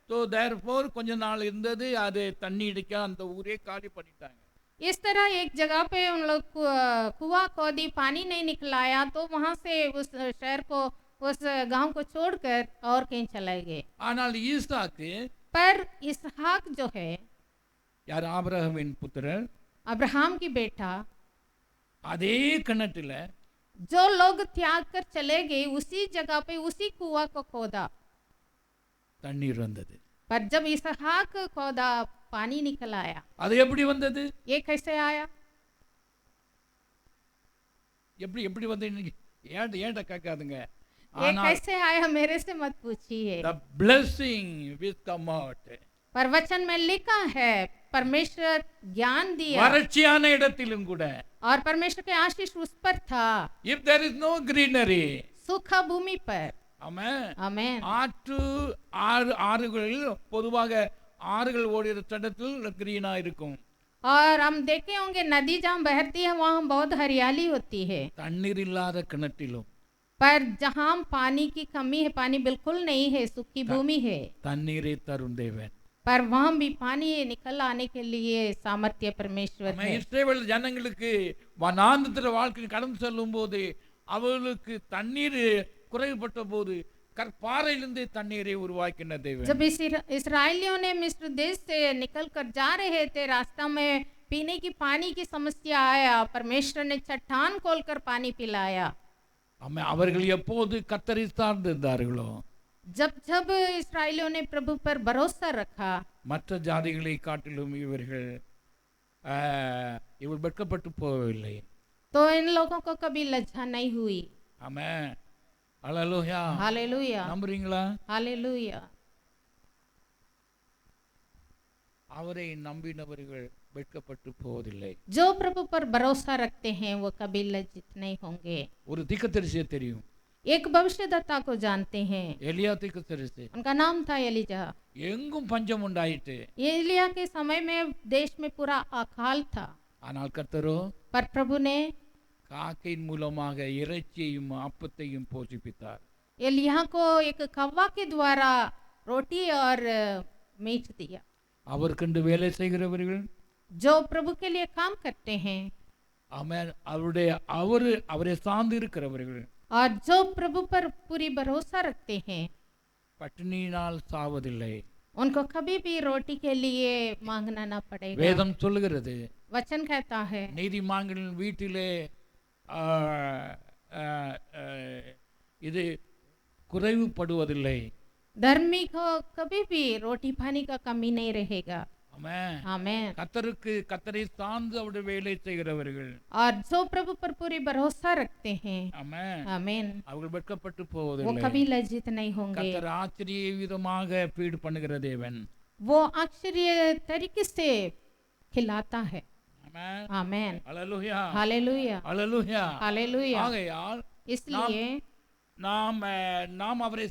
ஸோ தேர்ஃபோர் கொஞ்ச நாள் இருந்தது, அது தண்ணி இடிக்க அந்த ஊரே காலி பண்ணிட்டாங்க. इस तरह एक जगह पे उन लोग कुआं खोदी, पानी नहीं निकलाया, तो वहां से उस शहर को, उस गांव को छोड़कर और कहीं चले गए। ஆனால் ஈசாக்கு पर इसहाक जो है, யார் ஆபிரகாமின் புத்திரர், अब्राहम की बेटा, அதே கிணற்றுல जो लोग त्याग कर चले गए उसी जगह पे उसी कुआं को खोदा। தண்ணீர் வந்தது. पर जब इसहाक खोदा, पानी निकल आया। அது எப்படி வந்தது? ये कैसे आया? எப்படி எப்படி வந்து ஏன்ட கேட்காதுங்க. ये ஆனால் कैसे आया मेरे से मत पूछिए। the blessing will come out. पर वचन में लिखा है परमेश्वर ज्ञान दिया, வறட்சியான இடத்திலும் கூட और परमेश्वर के आशीष उस पर था, if there is no greenery, सूखा भूमि पर। ஆமென். आमेन। ஆறுகளில் பொதுவாக ஆறுகள் ஓடுகிற இடத்தில் கிரீனா இருக்கும். और हम देखे होंगे नदी जहाँ बहती है वहाँ बहुत हरियाली होती है। தண்ணீர் இல்லாத கிணற்றிலும் पर जहाँ पानी की कमी है, पानी बिल्कुल नहीं है, सूखी भूमि है, தண்ணீரை தரும் தேவன். पर वहाँ भी पानी निकल आने के लिए सामर्थ्य परमेश्वर है। இஸ்ரவேல் ஜனங்களுக்கு வனாந்தர வாழ்க்கை கடந்து செல்லும் போது அவர்களுக்கு தண்ணீர் குறைவுபட்ட போது கற்பாறையிலிருந்து தண்ணீரை உருவாக்கின தேவன். जब इसराइलियों ने मिस्र देश से निकल कर जा रहे थे, रास्ता में पीने की पानी की समस्या आया, परमेश्वर ने चट्टान खोलकर पानी पिलाया। அவர்கள் எப்போது கர்த்தரை சார்ந்திருந்தார்களோ, जब जब इसराइलियों ने प्रभु पर भरोसा रखा, மற்ற ஜாதிகளை காட்டிலும் இவர்கள் வெட்கப்பட்டு போகவில்லை. तो इन लोगों को कभी लज्जा नहीं हुई। ஆமென். அல்லேலூயா. हालेलुया, நம்புறீங்களா? हालेलुया। அவரை நம்பினவர்கள் வெட்கப்பட்டு போவதில்லை. जो प्रभु पर भरोसा रखते हैं वो कभी लज्जित नहीं होंगे। ஒரு தீர்க்கதரிசியை தெரியும், एक भविष्यद्वक्ता को जानते हैं, எலியா தீர்க்கதரிசி. उनका नाम था एलिजा। எங்கும் பஞ்சம் உண்டாயிட்டு, एलिया के समय में देश में पूरा अकाल था, ஆனால் கர்த்தரோ पर प्रभु ने காக்கையின் மூலமாக இறைச்சியையும் அப்பத்தையும் போஷிப்பித்தார். एलिया को एक कौवा के द्वारा रोटी और मीट दिया। அவர் கண்டு வேலை செய்கிறவர்கள், जो प्रभु के लिए काम करते हैं, ஆமென், அவரை சார்ந்து இருக்கிறவர்கள் और जो प्रभु पर पूरी भरोसा रखते हैं, பட்டினியினால் சாவதில்லை. उनको कभी भी रोटी के लिए मांगना ना पड़ेगा। வேதம் சொல்லுகிறது, वचन कहता है, நீதிமான்களின் வீட்டிலே இது குறைவுபடுவதில்லை. धर्मी को कभी भी रोटी पानी का कमी नहीं रहेगा। ஆமென். आमेन। கர்த்தரை சார்ந்து அவருடைய வேலை செய்கிறவர்கள், और जो प्रभु पर पूरी भरोसा रखते हैं, ஆமென், आमेन, அவர்கள் வெட்கப்பட்டு वो போவதில்லை. कभी लज्जित नहीं होंगे। கர்த்தர் ஆச்சரிய விதமாக ஃபீட் பண்ணுகிற தேவன். वो आश्चर्य तरीके से खिलाता है। ஆமென். आमेन। அல்லேலூயா. हालेलुया, அல்லேலூயா. हालेलुया। ஆகையால் इसलिए நாம் அவரை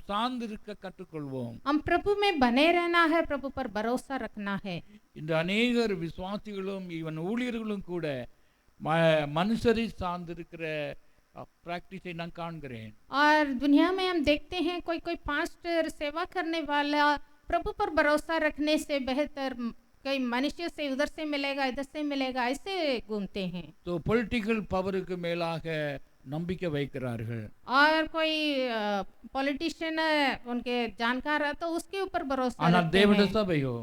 சார்ந்திருக்க கற்றுக்கொள்வோம். हम प्रभु में बने रहना है, प्रभु पर भरोसा रखना है। இந்த அநேகர் விசுவாசிகளும் இவன் ஊழியர்களும் கூட மனுஷரை சார்ந்திருக்கிற பிராக்டிஸை நான் காண்கிறேன். और दुनिया में हम देखते हैं कोई कोई पास्टर सेवा करने वाला प्रभु पर भरोसा रखने से बेहतर कई मनुष्य से उधर से मिलेगा इधर से मिलेगा ऐसे घूमते हैं। तो பொலிட்டிக்கல் பவருக்கு மேலாக நம்பிக்கை வைக்கிறார்கள். और कोई पॉलिटिशियन उनके जानकार है तो उसके ऊपर भरोसा ஆனால் रखते தேவனுடைய हैं। சபையோ,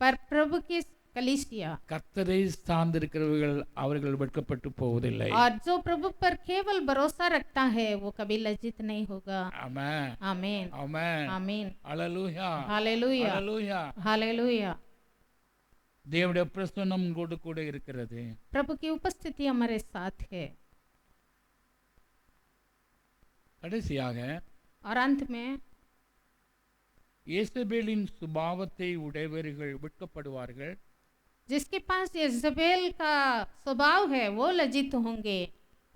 पर प्रभु की कलीसिया, கர்த்தரை சார்ந்திருக்கிறவர்கள் அவர்கள் வெட்கப்பட்டு போவதில்லை. और जो प्रभु पर केवल भरोसा रखता है वो कभी लज्जित नहीं होगा। ஆமென். आमीन, ஆமென். आमीन, அல்லேலூயா. हालेलुया, அல்லேலூயா. हालेलुया। தேவனுடைய பிரசன்னம் கூட இருக்கிறது. प्रभु की उपस्थिति हमारे साथ है। கடைசியாக और अंत में இயேசபேலின் சுபாவத்தை உடையவர்கள் வெட்கப்படுவார்கள். जिसके पास यजेबेल का स्वभाव है वो लज्जित होंगे।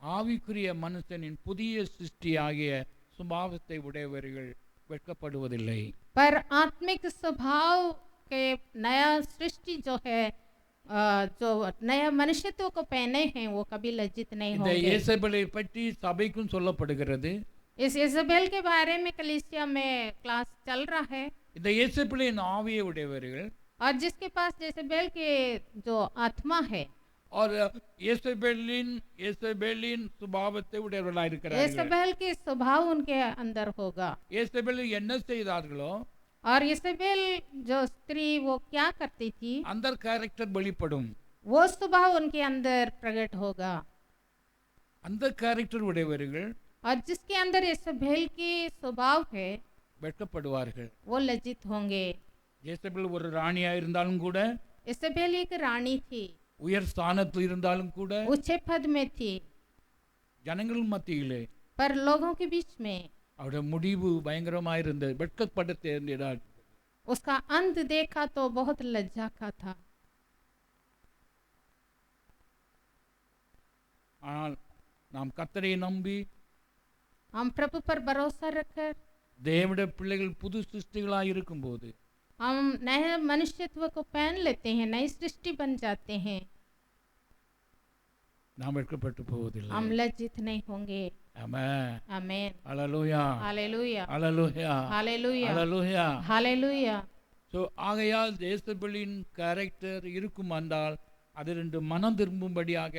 ஆவிக்குரிய மனுஷனின் புதிய சிருஷ்டியாகிய சுபாவத்தை உடையவர்கள் வெட்கப்படுவதில்லை. पर आत्मिक स्वभाव के नया सृष्टि जो है, जो नया मनुष्यत्व को पहने हैं वो कभी लज्जित नहीं இந்த होंगे। இயேசபேலை பற்றி சபைக்கும் சொல்லப்படுகிறது. इस यजेबेल के बारे में कलीसिया में क्लास चल रहा है। இந்த இயேசபேலின் ஆவியை உடையவர்கள் और जिसके पास जेसेबेल के जो आत्मा है, और ஏசபேலின் சுபாவத்தை உடையவர்களாயிருக்கிறார்கள். येसेबेल के स्वभाव उनके अंदर होगा। ஏசபேல் என்ன செய்தார்களோ और येसेबेल जो स्त्री वो क्या करती थी, அந்த கேரக்டர் வெளிப்படும். वो स्वभाव उनके अंदर प्रकट होगा। அந்த கேரக்டர் உடையவர்கள் और जिसके अंदर येसेबेल की स्वभाव है வெட்கப்படுவார்கள். वो लज्जित होंगे। ஏசபேல் ஒரு ராணியா இருந்தாலும் கூட, येसेबेल एक रानी थी, உயர் ஸ்தானத்தில் இருந்தாலும் கூட, ऊंचे पद में थी, ஜனங்கள் மத்தியிலே पर लोगों के बीच में அவருடைய முடிவு பயங்கரமாயிருந்தது. வெட்கப்பட தேர்ந்தார். उसका अंत देखा तो बहुत लज्जा का था। ஆனால் நாம் கர்த்தரை நம்பி हम प्रभु पर भरोसा रखकर தேவனுடைய பிள்ளைகள் புது சிருஷ்டிகளாய் இருக்கும்போது हम नए मनुष्यत्व को पहन लेते हैं, नई सृष्टि बन जाते हैं, நாம் வெட்கப்பட்டு போவதில்லை. हम लज्जित नहीं होंगे। ஆமென். आमीन। அல்லேலூயா. हालेलुया, அல்லேலூயா. हालेलुया, அல்லேலூயா. हालेलुया। ஸோ ஆகையால் ஏசபேலின் கேரக்டர் இருக்கும் என்றால் அது ரெண்டு மனம் திரும்பும்படியாக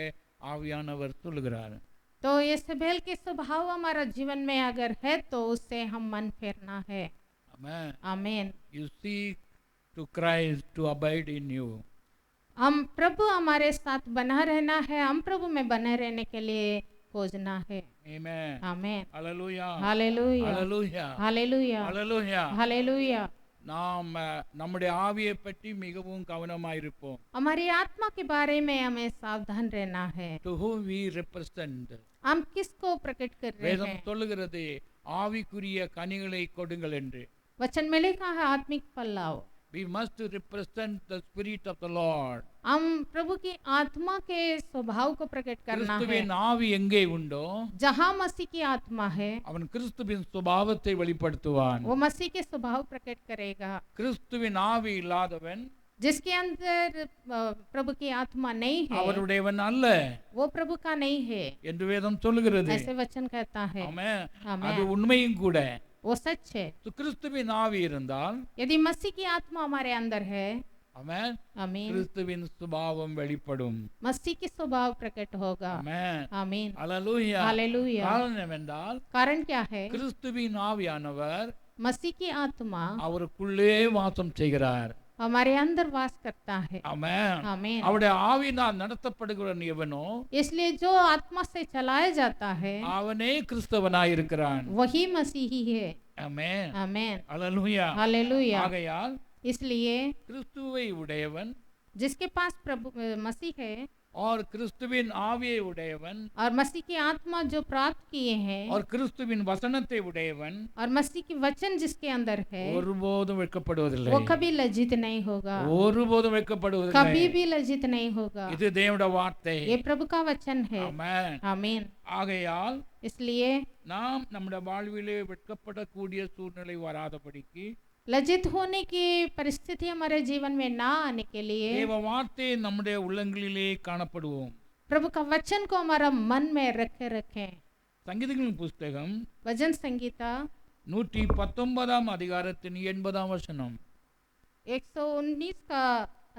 ஆவியானவர் சொல்லுகிறார். तो येसेबेल के स्वभाव हमारा जीवन में अगर है तो उससे हम मन फेरना है। ஆமென். आमीन। You seek to Christ to abide in you. हम प्रभु हमारे साथ बना रहना है, हम प्रभु में बने रहने के लिए खोजना है। Amen. आमीन। Hallelujah. Hallelujah, Hallelujah. Hallelujah, Hallelujah. Hallelujah. நாம் நம்முடைய ஆவியை பற்றி மிகவும் கவனமாயிருப்போம். हमारी आत्मा के बारे में हमें सावधान रहना है। To whom we represent. हम किसको प्रकट कर रहे வேதம் हैं? சொல்லுகிறது ஆவிக்குரிய கனிகளை கொடுங்கள் என்று. वचन में लिखा है आत्मिक फल लाओ। We must represent the spirit of the Lord. हम प्रभु की आत्मा के स्वभाव को प्रकट करना है। கிறிஸ்துவின் ஆவி எங்கே உண்டோ जहाँ मसीह की आत्मा है அவன் கிறிஸ்துவின் சுபாவத்தை வெளிப்படுத்துவான். वो मसीह के स्वभाव प्रकट करेगा। கிறிஸ்துவின் ஆவி இல்லாதவன் जिसके अंदर प्रभु की आत्मा नहीं है அவருடையவன் அல்ல वो प्रभु का नहीं है, என்று வேதம் சொல்லுகிறது. ऐसे वचन कहता है। ஆமென். आमीन। அது உண்மையும் கூட. वो सच है। கிறிஸ்துவின் ஆவி இருந்தால் यदि मसीह की आत्मा हमारे अंदर है, ஆமென், आमीन, கிறிஸ்துவின் சுபாவம் வெளிப்படும். मसीह की स्वभाव प्रकट होगा। ஆமென். आमीन। அல்லேலூயா. हालेलुया। காரணம் என்றால் कारण क्या है? கிறிஸ்துவின் ஆவியானவர் मसीह की आत्मा அவருக்குள்ளே வாசம் செய்கிறார். हमारे अंदर वास करता है। ஆமென். आमीन। அவருடைய ஆவியினால் நடத்தப்படுகிறவன் எவனோ इसलिए जो आत्मा से चलाया जाता है அவனே கிறிஸ்தவனாய் இருக்கிறான். वही मसीही है। ஆமென். आमीन। அல்லேலூயா. हालेलुया। ஆகையால் इसलिए கிறிஸ்துவை உடையவன் जिसके पास प्रभु मसीह है और கிறிஸ்துவின் ஆவியை உடையவன் और मसीह की आत्मा जो प्राप्त किए हैं और கிறிஸ்துவின் வசனத்தை உடையவன் और मसीह की वचन जिसके अंदर है ஒருபோதும் வெட்கப்படுவதில்லை. वो कभी लज्जित नहीं होगा, ஒருபோதும் வெட்கப்படுவதில்லை. कभी भी लज्जित नहीं होगा। இது தேவனுடைய வார்த்தை. ये प्रभु का वचन है। ஆமென். आमीन। ஆகையால் इसलिए நாம் நம்முடைய வாழ்விலே வெட்கப்படக்கூடிய சூழ்நிலை வராதபடிக்கு लज्जित होने की परिस्थिति हमारे जीवन में ना आने के लिए தேவ வார்த்தை நம்முடைய உள்ளங்களிலே காணப்படுவோம். प्रभु का वचन को हमारा मन में रखें। சங்கீதங்களின் புஸ்தகம் भजन संगीता 119 அதிகாரத்தின் 80 வசனம். 119 का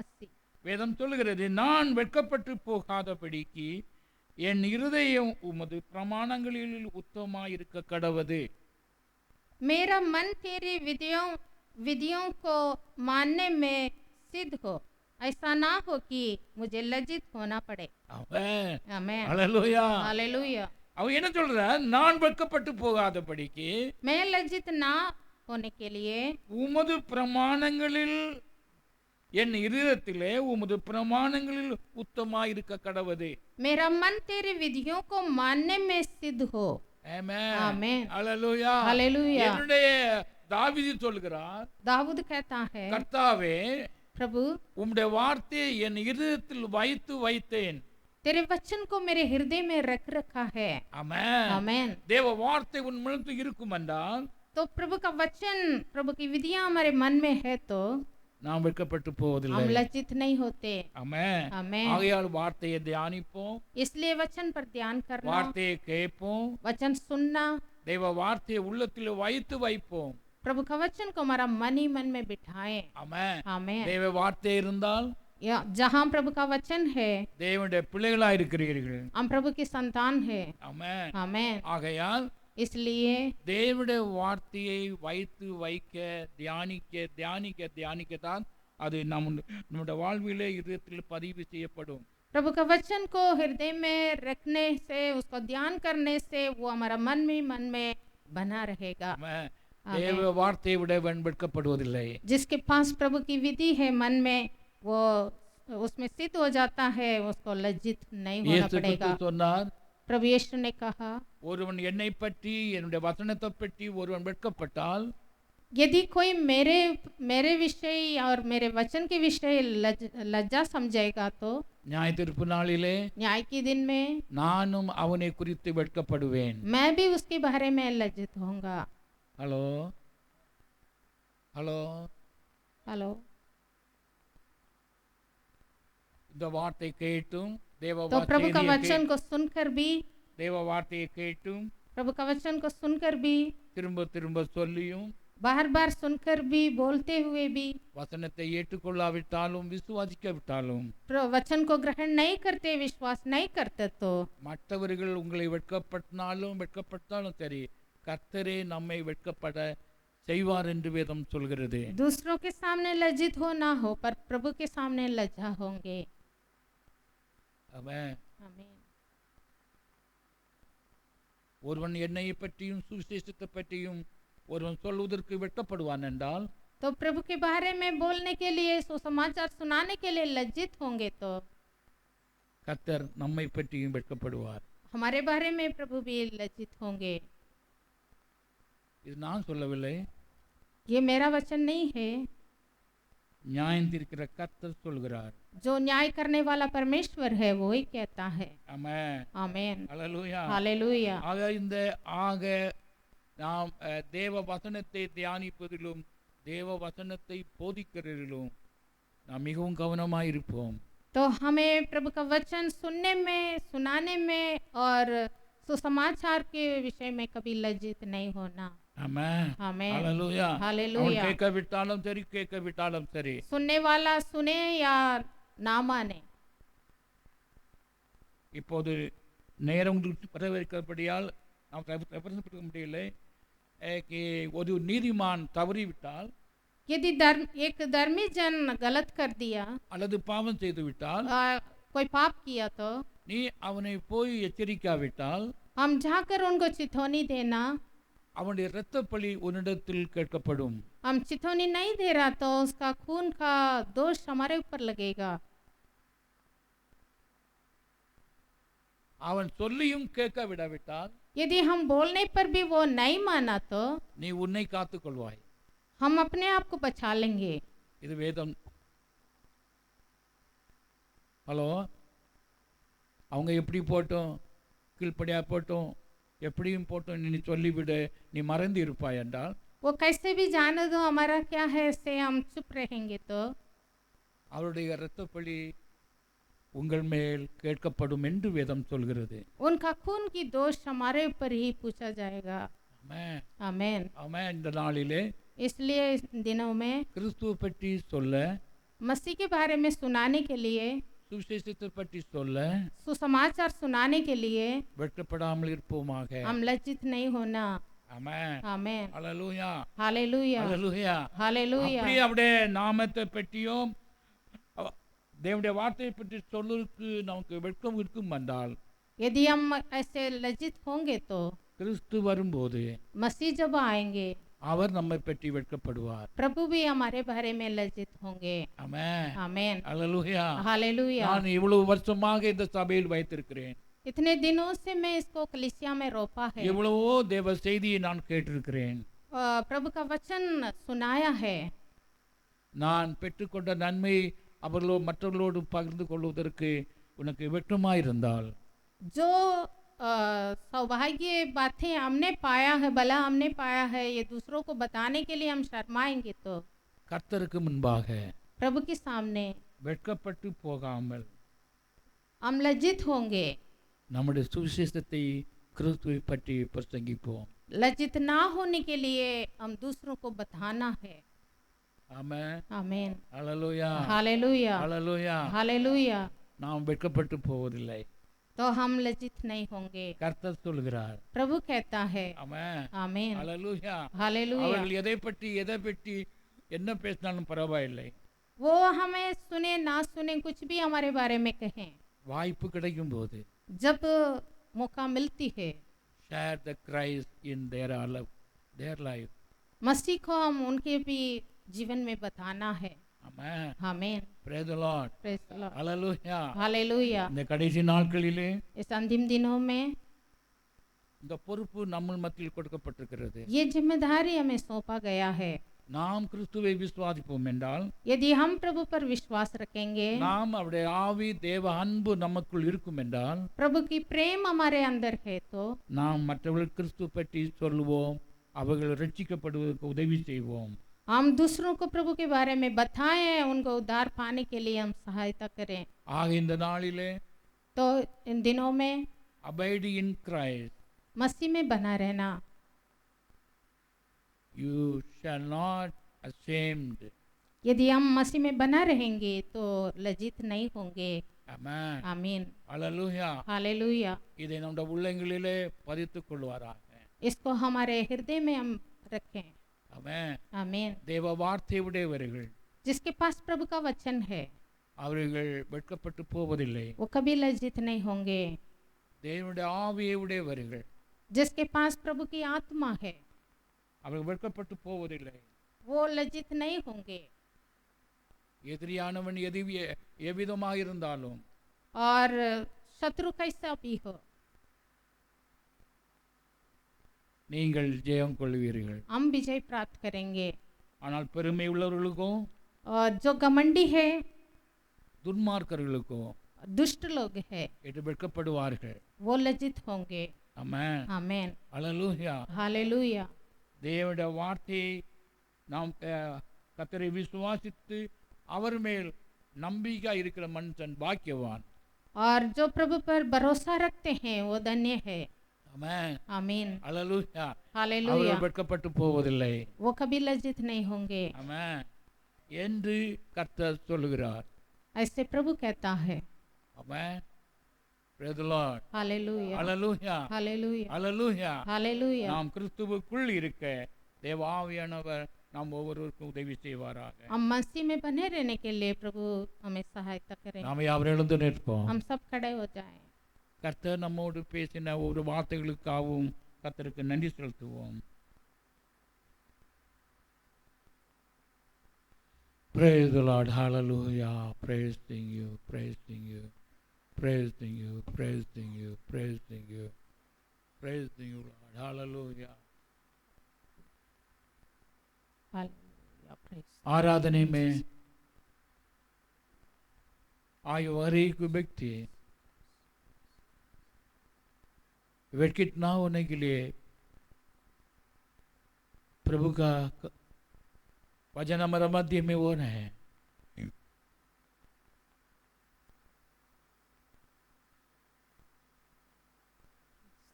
80। வேதம் சொல்லுகிறது, நான் வெட்கப்பட்டு போகாதபடிக்கு என் இருதயம் உமது பிரமாணங்களில் உத்தமமாயிருக்க கடவது. मेरा मन तेरी विधियों को मानने में सिद्ध हो, ऐसा ना हो कि मुझे लज्जित होना पड़े। ஆமென். आमीन। அல்லேலூயா. हालेलुया। அவன் என்ன சொல்றான்? நான் வெட்கப்பட்டு போகாதபடிக்கு मैं लज्जित ना होने के लिए உமது பிரமாணங்களில் என் இருதயத்திலே உமது பிரமாணங்களில் உத்தமாயிருக்க கடவது. मेरा मन तेरी विधियों को मानने में सिद्ध हो। ஆமென். आमीन। அல்லேலூயா. हालेलुया। என்னுடைய தாவீது சொல்கிறார், दाऊद कहता है, கர்த்தாவே प्रभु உம்முடைய வார்த்தையை என் இருதயத்தில் வைத்தேன். तेरे वचन को मेरे हृदय में रख रखा है। ஆமென். आमीन। தேவ வார்த்தை உன் மனதில் இருக்கும் என்றால் तो प्रभु का वचन, प्रभु की विधियां हमारे मन में है तो நாம் வெட்கப்பட்டு போவதில்லை. हम लज्जित नहीं होते। ஆமென். आमीन। ஆகையால் வார்த்தையை தியானிப்போம், इसलिए वचन पर ध्यान करना, வார்த்தையை கேட்போம், वचन सुनना, தேவ வார்த்தையை உள்ளத்தில் வைப்போம். प्रभु का वचन को हमारा मन ही मन में बिठाएं। ஆமென். आमेन। தேவ வார்த்தை இருந்தால் जहाँ प्रभु का वचन है தேவனுடைய பிள்ளைகளாய் இருக்கிறீர்கள். हम प्रभु की संतान है। ஆமென். आमेन। ஆகையால் इसलिए தேவனுடைய வார்த்தையை வைத்து வைக்க தியானிக்கத்தான் அது நம்முடைய வாழ்விலே இதயத்தில் பதிவு செய்யப்படும். प्रभु का वचन को हृदय में रखने से, उसको ध्यान करने से वो हमारा मन में बना रहेगा। ஆமென். தேவ வார்த்தையை விட வெட்கப்படுவதில்லை. जिसके पास प्रभु की विधि है मन में, वो उसमें सिद्ध हो जाता है, उसको लज्जित नहीं होना இயேசு पड़ेगा। கிறிஸ்து சொன்னார், प्रभु यीशु ने कहा, ஒருவன் என்னை பற்றி என்னுடைய வசனத்தை பற்றி ஒருவன் வெட்கப்பட்டால் यदि कोई मेरे विषय और मेरे वचन के विषय लज्जा समझेगा तो நியாய தீர்ப்பு நாளிலே न्याय के दिन में நானும் அவனை குறித்து வெட்கப்படுவேன். मैं भी उसके बारे में लज्जित होऊंगा। Hello hello hello. இந்த வார்த்தை கேட்டும் தேவ तो प्रभु का வார்த்தையை वचन को सुनकर भी, தேவ வார்த்தையை கேட்டும் प्रभु का वचन को सुनकर भी, திரும்ப திரும்ப சொல்லியும் बार बार सुनकर भी, बोलते हुए भी, வசனத்தை ஏற்றுக்கொள்ளாவிட்டாலும் விசுவாசிக்காவிட்டாலும் वचन को ग्रहण नहीं करते, विश्वास नहीं करते तो மற்றவர்கள் உங்களை வெட்கப்பட்டாலும் சரி, கர்த்தரே நம்மை வெட்கப்பட செய்வார் என்று வேதம் சொல்கிறது. दूसरों के सामने लज्जित हो ना हो, पर प्रभु के सामने लज्जा होंगे। ஆமென். आमीन। ஒருவன் என்னை பற்றியும் சுவிசேஷத்தை பற்றியும் ஒருவன் சொல்வதற்கு வெட்கப்படுவான் என்றால் तो प्रभु के बारे में बोलने के लिए, सुसमाचार सुनाने के लिए लज्जित होंगे तो கர்த்தர் நம்மை பற்றியும் வெட்கப்படுவார். हमारे बारे में प्रभु भी लज्जित होंगे। இது நான் சொல்லவில்லை, ये मेरा वचन नहीं है, நியாயம் தீர்க்கிற கர்த்தர் சொல்கிறார். जो न्याय करने वाला परमेश्वर है वो ही कहता है। ஆமென். आमीन। அல்லேலூயா. हालेलुया। ஆக நாம் தேவ வசனத்தை தியானிப்பதிலும் தேவ வசனத்தை போதிக்கிறதிலும் நாம் மிகவும் கவனமாய் இருப்போம். तो हमें प्रभु का वचन सुनने में, सुनाने में और सुसमाचार के विषय में कभी लज्जित नहीं होना। ஆமென். आमीन। அல்லேலூயா. हालेलुया। கேட்காவிட்டாலும் சரி, सुनने वाला सुने या ना माने। இப்போது நேரம் வரவேற்கப்படியால் நாம் ரெஃபரன்ஸ் கொடுக்க முடியலை. ஒரு நீதிமான் தவறிவிட்டால், यदि एक धर्मी जन गलत कर दिया, அல்லது பாவம் செய்து விட்டால், कोई पाप किया तो நீ அவனை போய் எச்சரிக்காவிட்டால், हम जाकर उनको चितौनी देना, அவனுடைய இரத்த பழி உன்னிடத்தில் கேட்கப்படும். हम चितौनी नहीं दे रहा तो उसका खून का दोष हमारे ऊपर लगेगा। அவன் சொல்லியும் கேட்க விடாவிட்டால், यदि हम बोलने पर भी वो नहीं माना तो நீ உன்னை காத்துக் கொள்வாய். हम अपने आप को बचा लेंगे। இது வேதம். ஹலோ, அவங்க எப்படி போட்டோம், கீழ்ப்படியா போட்டோம், எப்படியும் போட்டோம், நீ சொல்லிவிடு, நீ மறந்து இருப்பாய் என்றால், वो कैसे भी जाने दो, हमारा क्या है, से हम चुप रहेंगे तो அவருடைய இரத்த பழி உங்கள் மேல் கேட்கப்படும் என்று வேதம் சொல்கிறது. उनका खून की दोष हमारे ऊपर ही पूछा जाएगा। ஆமென். आमीन। ஆமென். இந்த நாளிலே इसलिए इस दिनों में கிறிஸ்துவை பற்றி சொல்ல, मसीह के बारे में सुनाने के लिए, சுவிசேஷத்தை பற்றி சொல்ல सुसमाचार सुनाने के लिए வெட்கப்படாமல் இருப்போமாக. हम लज्जित नहीं होना। ஆமென். आमीन। அல்லேலூயா. हालेलुया। அல்லேலூயா. हालेलुया। அப்படியே அவருடைய நாமத்தை பற்றியும் தேவனுடைய வார்த்தையை பற்றி சொல்லுவதற்கு நமக்கு வெட்கம் இருக்கும் என்றால், यदि हम ऐसे लज्जित होंगे तो கிறிஸ்து வரும்போது मसीह जब आएंगे அவர் நம்மை பற்றி வெட்கப்படுவார். प्रभु भी हमारे बारे में लज्जित होंगे। ஆமென். आमीन। அல்லேலூயா. हालेलुया। நான் இவ்வளவு வருஷமாக இந்த சபையில் வைத்திருக்கிறேன். इतने दिनों से मैं इसको कलीसिया में रोपा है। எவ்வளவோ தேவ செய்தியை நான் கேட்டிருக்கிறேன். प्रभु का वचन सुनाया है। நான் பெற்றுக்கொண்ட நன்மை மற்றவர்களோடு பகிர்ந்து கொள்வதற்கு உனக்கு வெட்கமாயிருந்தால், जो सौभाग्य बातें हमने पाया है, भला हमने पाया है, ये दूसरों को बताने के लिए हम शर्माएंगे तो கர்த்தருக்கு முன்பாக प्रभु के सामने வெட்கப்பட்டு போகாமல் हम लज्जित होंगे। நம்முடைய சுவிசேஷத்தை கிறிஸ்துவை பற்றி பிரசங்கிப்போம். लज्जित ना होने के लिए हम दूसरों को बताना है। ஆமென். आमीन। ஹalleluya. हालेलुया। ஹalleluya. हालेलुया। நாம் வெட்கப்பட்டு போவதில்லை. तो हम लज्जित नहीं होंगे। கர்த்தர் சொல்கிறார். प्रभु कहता है। ஆமென். आमीन। ஹalleluya. हालेलुया। அவர்கள் எதை பற்றி என்ன பேசினாலும் பரவாயில்லை. वो हमें सुने ना सुने कुछ भी हमारे बारे में कहें, வாய்ப்பு கிடைக்கும் போது जब मौका मिलती है share the Christ in their life. मसीह को हम उनके भी जीवन में बताना है। ஆமென். आमीन। Praise the Lord. Praise the Lord. Hallelujah. Hallelujah. இந்த கடைசி நாட்களிலே इस अंतिम दिनों में இந்த பொறுப்பு நம்ம மத்தியில் கொடுக்கப்பட்டிருக்கிறது. ये जिम्मेदारी हमें सौंपा गया है। நாம் கிறிஸ்துவை விசுவாசிப்போம் என்றால் यदि हम प्रभु पर विश्वास रखेंगे, நாம் அவருடைய ஆவி தேவ அன்பு நமக்குள் இருக்கும் என்றால் प्रभु की प्रेम हमारे अंदर है, तो நாம் மற்றவர்கள் கிறிஸ்து பற்றி சொல்லுவோம், அவர்கள் ரட்சிக்கப்படுவதற்கு உதவி செய்வோம். हम दूसरों को प्रभु के बारे में बताएं, उनको उद्धार पाने के लिए हम सहायता करें। ஆக இந்த நாளிலே तो इन दिनों में abide in Christ, मसीह में बना रहना, you shall not ashamed. यदि हम मसीह में बना रहेंगे तो लज्जित नहीं होंगे। Amen. आमीन। Hallelujah. हालेलुया। இதை நம்முடைய உள்ளங்களிலே பதித்துக் கொள்வாராக. इसको हमारे हृदय में हम रखें। Amen. आमीन। தேவ வார்த்தை உடையவர்கள் जिसके पास प्रभु का वचन है அவர்கள் வெட்கப்பட்டு போவதில்லை. वो कभी लज्जित नहीं होंगे। தேவனுடைய ஆவியை உடையவர்கள் जिसके पास प्रभु की आत्मा है அவர்கள் வெட்கப்பட்டு போவதில்லை. वो लज्जित नहीं होंगे। எதிரியானவன் எவ்விதமாக இருந்தாலும் और शत्रु कैसा भी हो, நீங்கள் ஜெயம் கொள்வீர்கள். हम विजय प्राप्त करेंगे। ஆனால் பெருமை உள்ளவர்களுக்கும் और जो घमंडी है, துன்மார்க்கர்களுக்கும் दुष्ट लोग है, இது வெட்கப்படுவார்கள். वो लज्जित होंगे। ஆமென். आमीन। ஹalleluya. हालेलुया। தேவனுடைய வார்த்தையை நாம் கர்த்தரை விசுவாசித்து அவர் மேல் நம்பிக்கை இருக்கிற மனுஷன் பாக்கியவான். और जो प्रभु पर भरोसा रखते हैं वो धन्य है। ஆமென். आमीन। ஹalleluya. हालेलुया। அவர்கள் வெட்கப்பட்டு போவதில்லை. वो कभी लज्जित नहीं होंगे। ஆமென் என்று கர்த்தர் சொல்லுகிறார். ऐसे प्रभु कहता है। ஆமென். Praise the Lord. Hallelujah. Hallelujah. Hallelujah. Hallelujah. Hallelujah. நாம் கிறிஸ்துவுக்குள் இருக்க தேவ ஆவியானவர் நாம் ஒவ்வொருவருக்கும் உதவி செய்வாராக. हम मसीह में बने रहने के लिए प्रभु हमें सहायता करें। நாம் யாவரும் எழுந்து நிற்போம். हम सब खड़े हो जाएं। கர்த்தர் நம்மோடு பேசின ஒரு வார்த்தைகளுக்காகவும் கர்த்தருக்கு நன்றி செலுத்துவோம். Praise the Lord. Hallelujah. Praising you, praising you, praising you, praising you, praising you, praising you, Lord. Hallelujah. Hallelujah. Praise. आराधने में आए हर एक व्यक्ति वेटकिट ना होने के लिए प्रभु का वचन हमारा मध्य में वो है.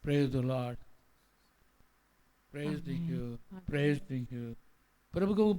Praise the Lord. Praising you. Praising you. प्रभु को